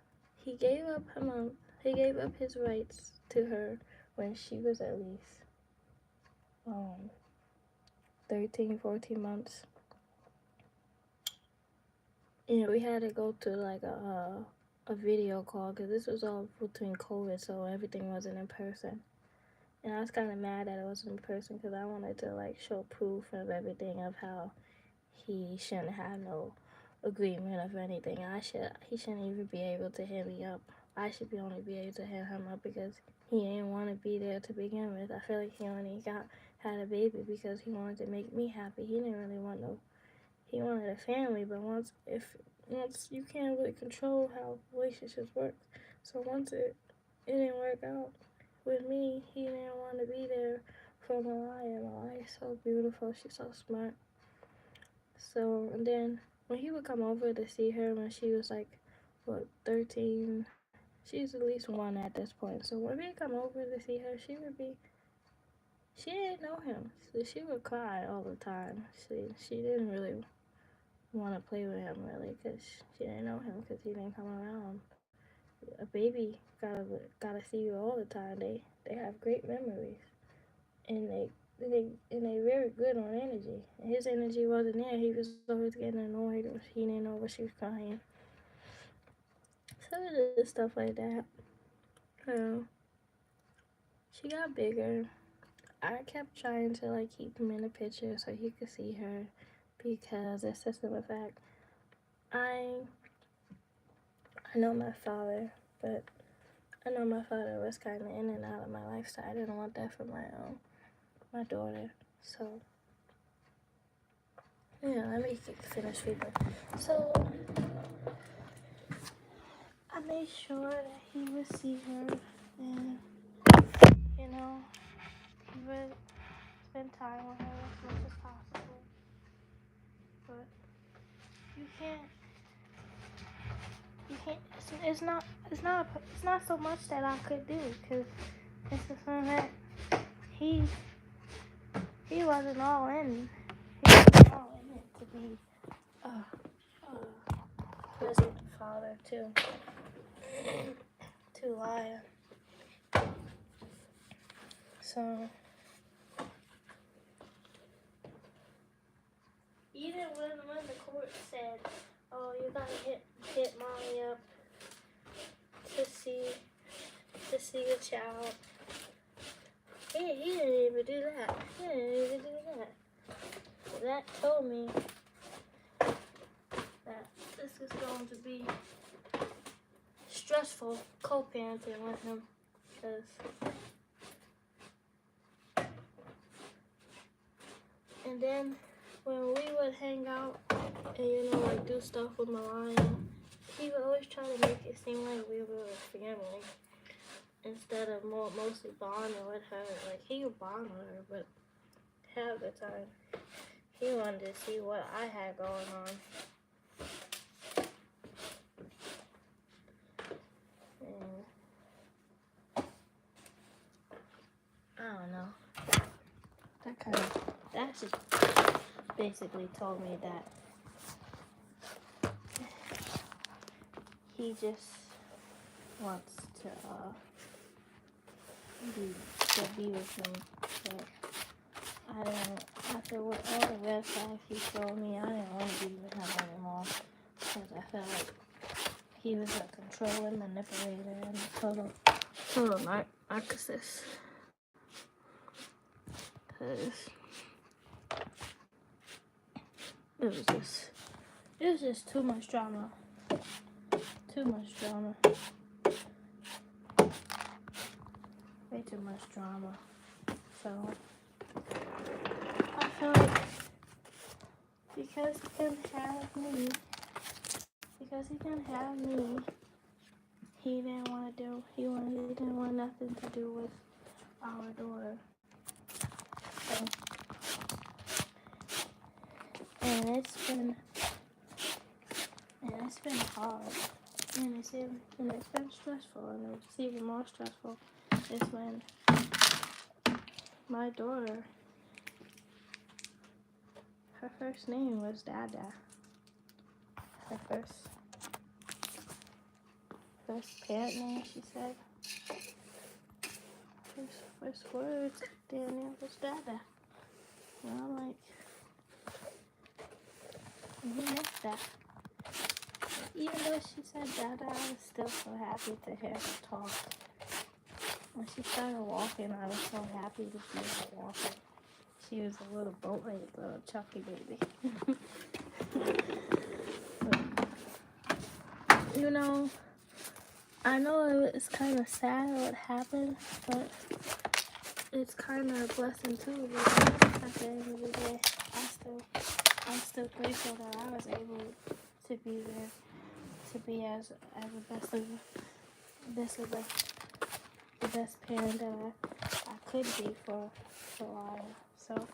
he gave up her mom. He gave up his rights to her when she was at least 13, 14 months. And we had to go to like a video call because this was all between COVID, so everything wasn't in person. And I was kind of mad that it wasn't in person because I wanted to like show proof of everything of how he shouldn't have no agreement of anything. He shouldn't even be able to hit me up. I should only be able to hit him up because he didn't want to be there to begin with. I feel like he only had a baby because he wanted to make me happy. He didn't really want he wanted a family, but once you can't really control how relationships work. So once it didn't work out with me, he didn't want to be there for Mariah. Mariah's so beautiful. She's so smart. So, and then when he would come over to see her when she was like, 13, she's at least 1 at this point. So when he'd come over to see her, she didn't know him. So she would cry all the time. She didn't really want to play with him really because she didn't know him because he didn't come around. A baby gotta see you all the time. They have great memories, and they very good on energy. And his energy wasn't there. He was always getting annoyed or he didn't know what she was crying. So it was just stuff like that. She got bigger. I kept trying to like keep him in the picture so he could see her because it's just the fact I know my father, but I know my father was kind of in and out of my life, so I didn't want that for my daughter. So yeah, let me finish reading. So I made sure that he would see her and he would spend time with her as much as possible. But you can't. It's not so much that I could do because it's the fact that he wasn't all in. He wasn't all in it to be present father to Laya. So even when the court said, "Oh, you gotta hit mommy up to see the child," he didn't even do that. That told me that this is going to be stressful co-parenting with him because and then when we would hang out and like do stuff with Mariah, he would always try to make it seem like we were a family instead of mostly bonding with her. Like he would bond with her, but half the time he wanted to see what I had going on. that just basically told me that he just wants to be with me. But I didn't, after all the red flags he showed me, I didn't want to be with him anymore. Because I felt like he was a controlling manipulator and a total narcissist. Because it was just too much drama. Too much drama. Way too much drama. So I feel like because he can have me, he didn't want nothing to do with our daughter. So, and it's been hard. And it's been stressful, and it's even more stressful is when my daughter, her first name was Dada. Her first parent name, she said. First words, Daniel, was Dada. And I'm like, you missed that. Even though she said Dada, I was still so happy to hear her talk. When she started walking, I was so happy to see her walking. She was a little boat-legged little chunky baby. You know, I know it's kind of sad what happened, but it's kind of a blessing too. Because at the end of the day, I'm still grateful that I was able to be there, to be as the best parent that I could be for a while. So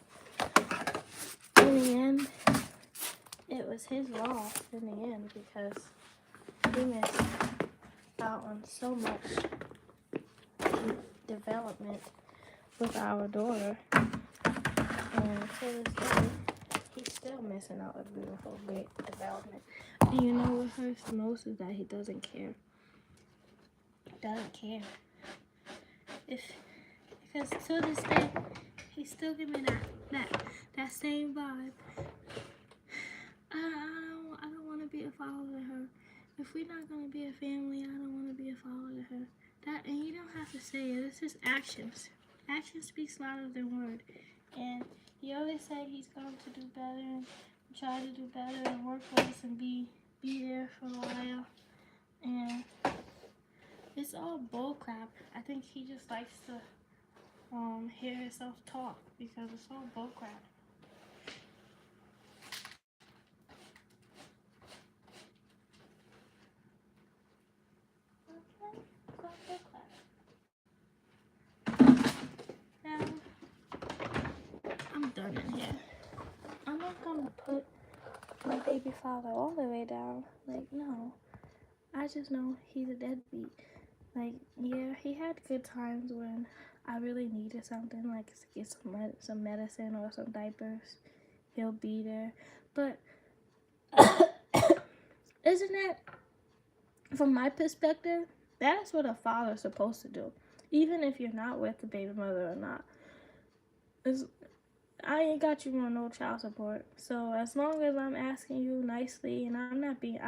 in the end, it was his loss in the end because he missed out on so much development with our daughter. And to this day, he's still missing out a beautiful, great development. And you know what hurts the most is that he doesn't care. Doesn't care. Because to this day, he still give me that same vibe. I don't want to be a father to her. If we're not gonna be a family, I don't want to be a father to her. And you don't have to say it. It's just actions. Action speaks louder than word. And he always said he's going to do better and try to do better and work with us and be there for a while. And it's all bullcrap. I think he just likes to hear himself talk because it's all bullcrap. Now, I'm done in here. I'm not gonna put my baby father all the way down. Like, no. I just know he's a deadbeat. Like, yeah, he had good times when I really needed something, like to get some medicine or some diapers. He'll be there. But isn't that, from my perspective, that's what a father's supposed to do. Even if you're not with the baby mother or not. I ain't got you on no child support. So as long as I'm asking you nicely and I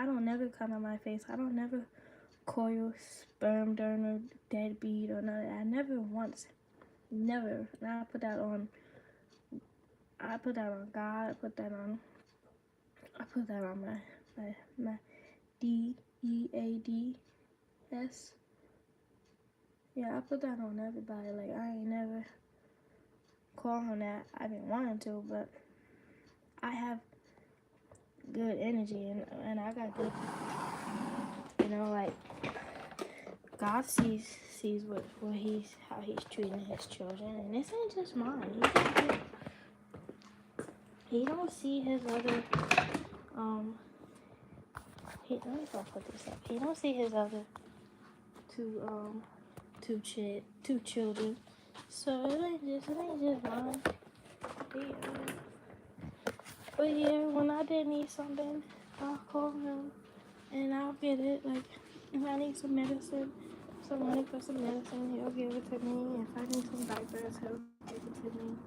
don't never come in my face. I don't never call you sperm donor, deadbeat or none of that. I never once. Never. And I put that on God. I put that on my DEADS. Yeah, I put that on everybody. Like, I ain't never call on that. I've been wanting to, but I have good energy and I got good, like, God sees how he's treating his children, and this ain't just mine. He don't see his other let me go put this up. He don't see his other two children. So it ain't just mine. Yeah. But yeah, when I did need something, I'll call him and I'll get it. Like, if I need some medicine, some money for some medicine, he'll give it to me. If I need some diapers, he'll give it to me.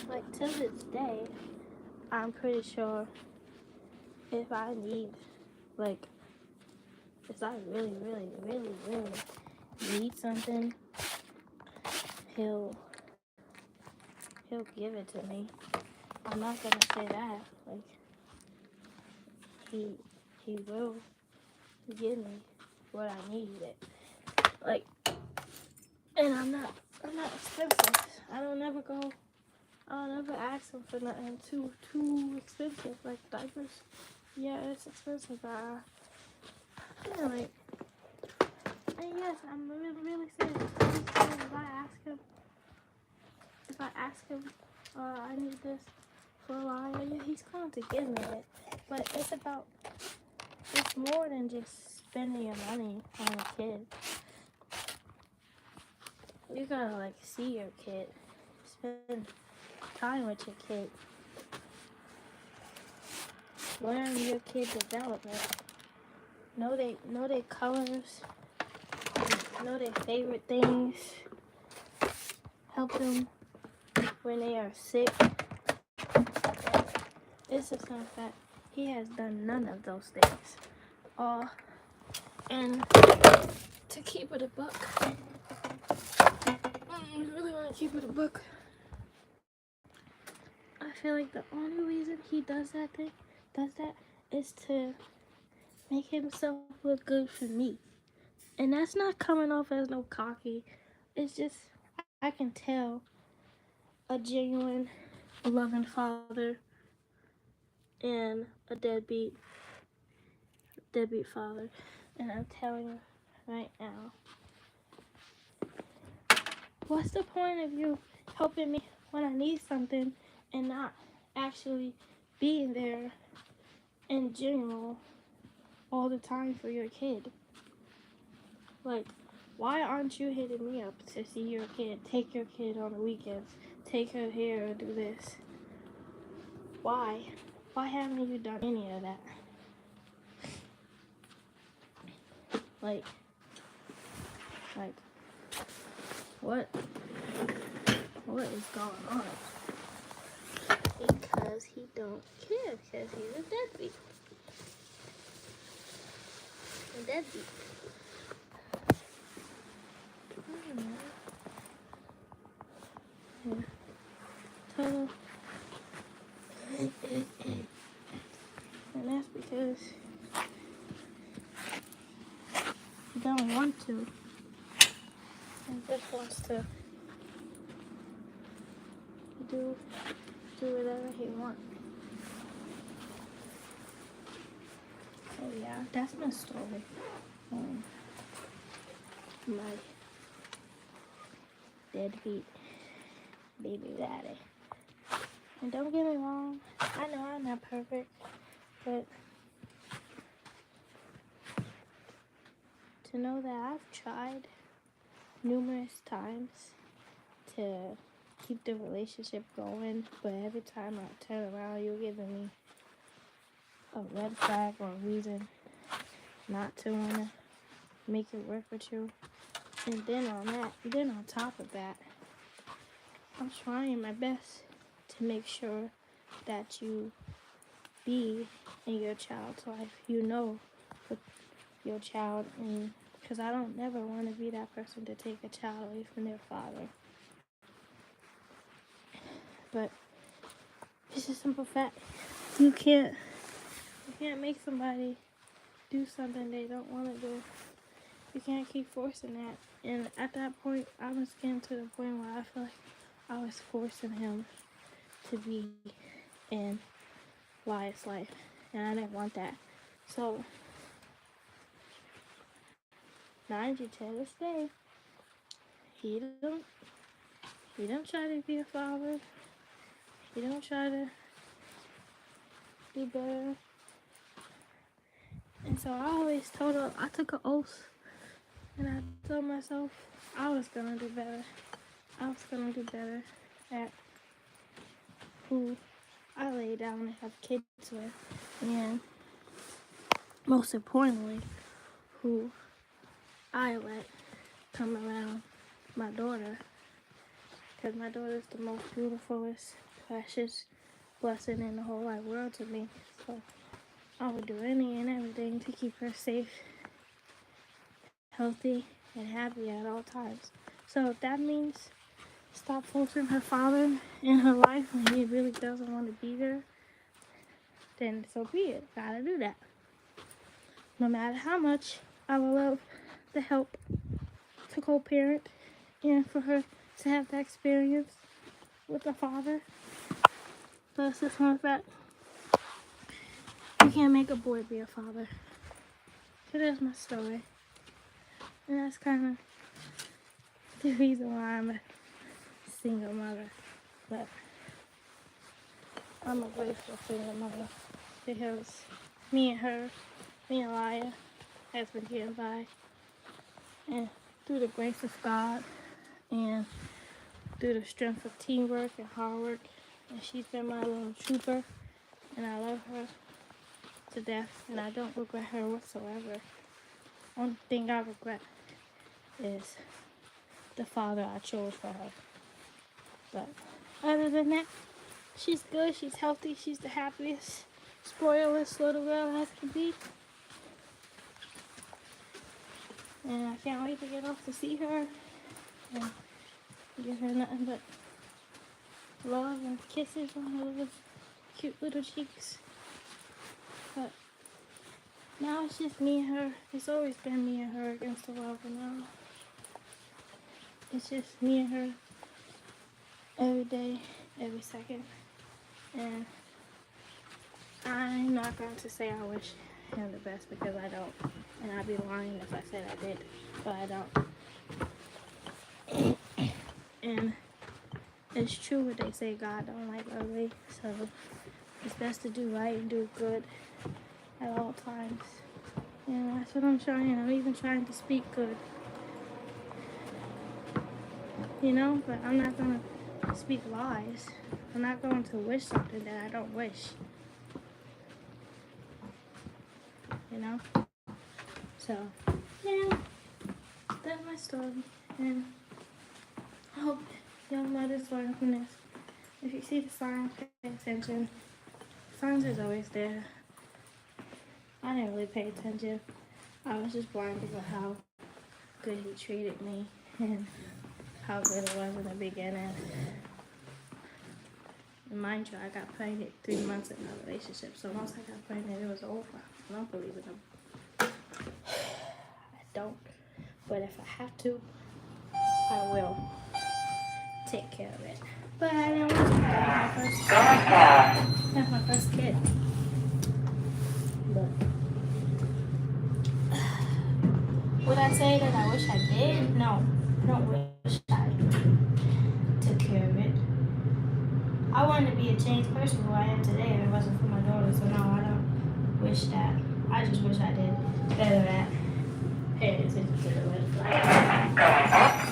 Like, to this day, I'm pretty sure if I need, like, if I really need something, he'll give it to me. I'm not gonna say that. Like, he will give me what I need. Like, and I'm not expensive. I don't never ask him for nothing too expensive. Like diapers, yeah, it's expensive. Yeah, like, and yes, I'm really serious. If I ask him, I need this for a while, yeah, he's going to give me it. But it's more than just spending your money on a kid. You gotta like see your kid, spend time with your kid, learn your kid development, know their colors, know their favorite things, help them when they are sick. It's just not that he has done none of those things. And to keep it a buck, I really want to keep it a buck. I feel like the only reason he does that is to make himself look good for me. And that's not coming off as no cocky. It's just, I can tell a genuine, loving father and a deadbeat father. And I'm telling you right now, what's the point of you helping me when I need something and not actually being there in general all the time for your kid? Like, why aren't you hitting me up to see your kid, take your kid on the weekends, take her here or do this? Why haven't you done any of that? Like, what is going on? Because he don't care, because he's a deadbeat. Yeah. Total. And that's because he don't want to. He just wants to do whatever he wants. So yeah, that's my story. My deadbeat baby daddy. And don't get me wrong, I know I'm not perfect, but to know that I've tried numerous times to keep the relationship going, but every time I turn around, you're giving me a red flag or a reason not to want to make it work with you. And then on top of that, I'm trying my best to make sure that you be in your child's life. You know what your child, and because I don't never want to be that person to take a child away from their father. But it's a simple fact. You can't make somebody do something they don't want to do. You can't keep forcing that. And at that point, I was getting to the point where I feel like I was forcing him to be in Wyatt's life, and I didn't want that. So, mind you, to this day, he don't try to be a father. He don't try to do better. And so I always told her, I took an oath And I told myself I was gonna do better. I was gonna do better at who I lay down and have kids with. And most importantly, who I let come around my daughter. Because my daughter is the most beautifulest, precious blessing in the whole wide world to me. So I would do any and everything to keep her safe, healthy, and happy at all times. So if that means stop forcing her father in her life when he really doesn't want to be there, then so be it. Gotta do that. No matter how much I would love the help to co-parent and for her to have that experience with a father. But it's just one fact. You can't make a boy be a father. So that's my story. And that's kind of the reason why I'm a single mother. But I'm a grateful single mother because me and Aliyah has been getting by. And through the grace of God and through the strength of teamwork and hard work, and she's been my little trooper, and I love her to death, and I don't regret her whatsoever. Only thing I regret is the father I chose for her. But other than that, she's good, she's healthy, she's the happiest, spoilest little girl as can be. And I can't wait to get off to see her and give her nothing but love and kisses on her little cute little cheeks. But now it's just me and her. It's always been me and her against the world, but now it's just me and her every day, every second. And I'm not going to say I wish him the best because I don't. And I'd be lying if I said I did, but I don't. And it's true what they say, God don't like ugly, so it's best to do right and do good at all times. And that's what I'm trying. I'm even trying to speak good. You know, but I'm not going to speak lies. I'm not going to wish something that I don't wish. You know? So, yeah, that's my story. And I hope young mothers learn from this. If you see the signs, pay attention. Signs is always there. I didn't really pay attention. I was just blinded by how good he treated me and how good it was in the beginning. And mind you, I got pregnant 3 months in my relationship. So once I got pregnant, it was over. I don't believe in him. I don't. But if I have to, I will take care of it. But I didn't want to. That's my first kid. But would I say that I wish I did? No. I don't wish I took care of it. I wanted to be a changed person who I am today if it wasn't for my daughter. So no, I don't wish that. I just wish I did better at paying attention to the red flag.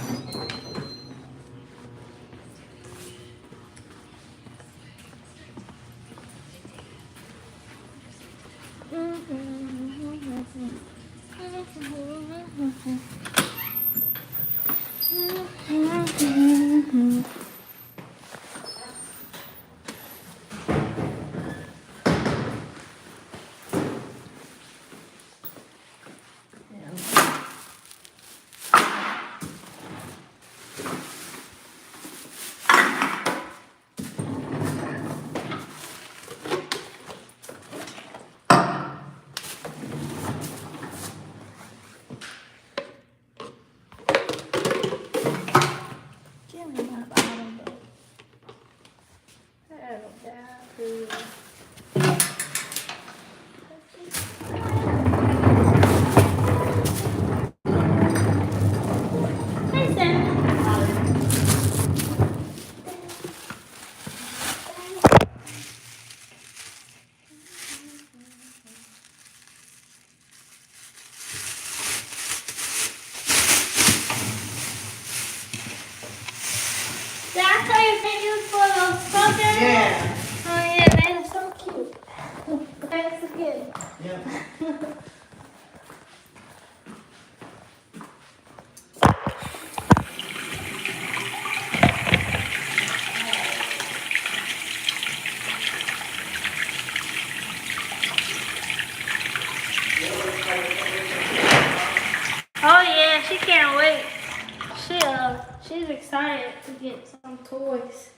She's excited to get some toys.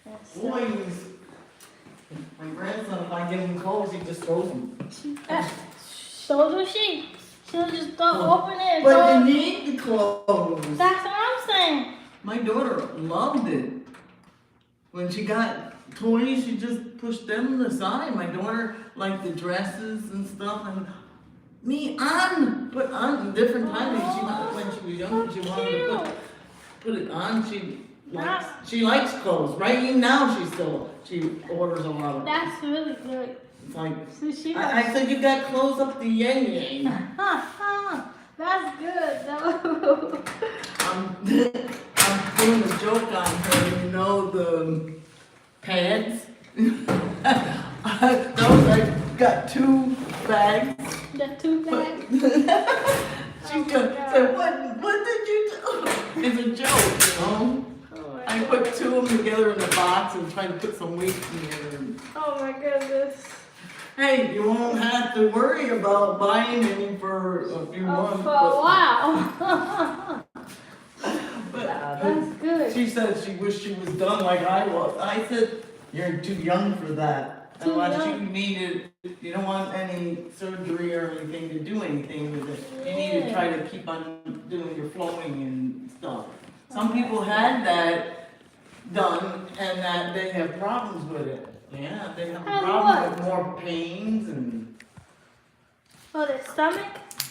And stuff. Boys. My grandson, if I give him clothes, he just throws them. So do she. She'll just open it and But throw you it. need the clothes. That's what I'm saying. My daughter loved it. When she got toys, she just pushed them aside. My daughter liked the dresses and stuff. And put on different times. When she was younger, she wanted to put it on. She likes clothes. Right even now, she orders a lot of. That's really good. It's like So she I said, you got clothes up the yang. That's good though. I'm doing a joke on her. You know the pads. Those I got 2 bags. The 2 bags. She said, what did you do? It's a joke, you know. Oh I put 2 of them together in a box and try to put some weight together. Oh my goodness. Hey, you won't have to worry about buying any for a few months. For a while. But That's good. she said she wished she was done like I was. I said, you're too young for that. Too Unless young. you don't want any surgery or anything to do anything with it. You need to try to keep on doing your flowing and stuff. Some people had that done and that they have problems with it. Yeah, they have a Have problem what? with more pains and For the stomach?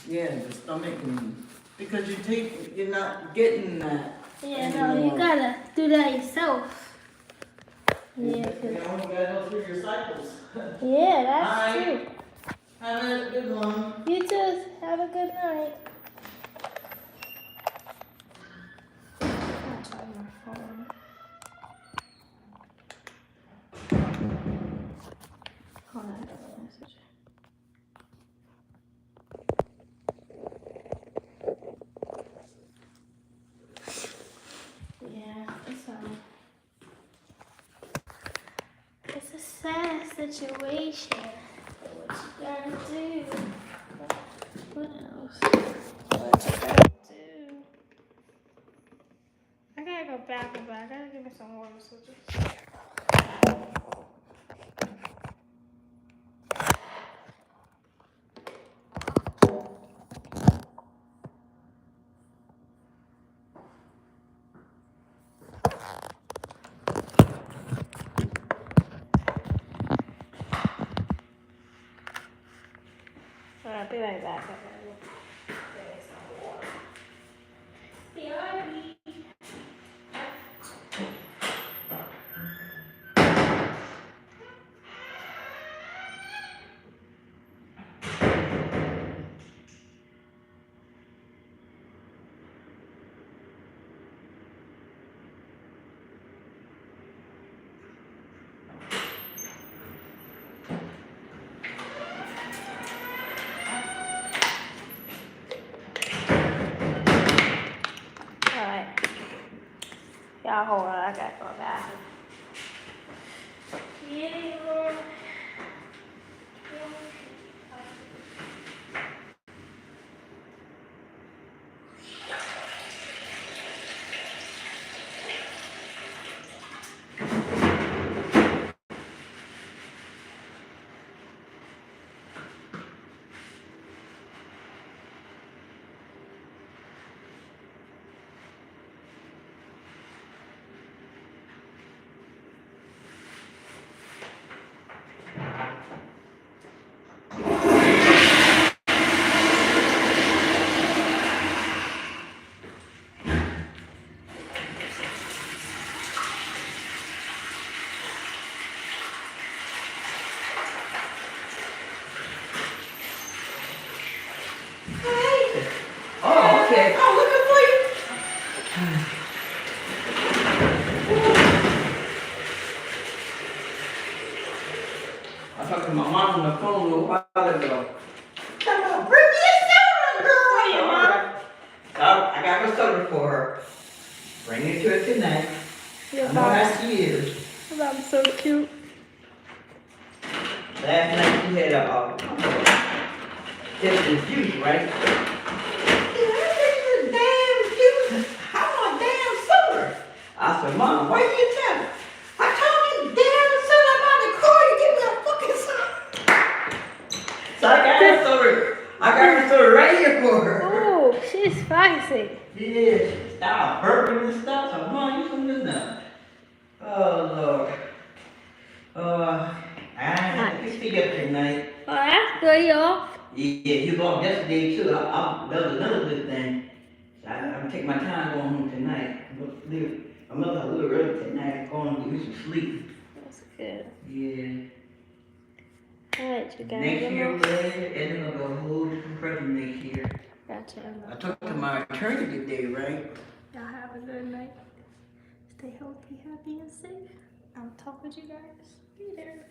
yeah, the stomach and because you're not getting that. Yeah, no, you gotta do that yourself. Yeah, You know, you gotta go through your cycles. yeah, that's Bye. true. Have a good one. You too. Have a good night. I'll try my phone. Hold on, I got a message. Yeah, it's a sad situation. What you gotta do? What else? What you gotta do? I gotta go back and back. I gotta give me some water switches. Alright, be right back. Alright. Y'all hold on, I gotta go back. Yeah. Oh, okay. Oh, looking for you. I talked to my mom on the phone a little while ago. Come on, bring me a soda, girl. Your mom? Oh, I got my soda for her. Bring it to her tonight. Your I know mom. how she is. Your mom's so cute. Last night she had this juice, right? Yeah, this is damn juice. I want damn soda. spicy. Yeah, stop burping and stuff. So, Mom, you some this now. Oh, Lord. I had to stay up tonight. Oh, that's good, y'all. Yeah, you was off yesterday too. That was another good thing. So I'm gonna take my time going home tonight. I'm up a little early tonight. Going to get me some sleep. That's good. Yeah. Alright, you guys. Next year, and then I'll go a whole different person next year. Gotcha. I talked to my attorney today, right? Y'all have a good night. Stay healthy, happy, and safe. I'll talk with you guys later.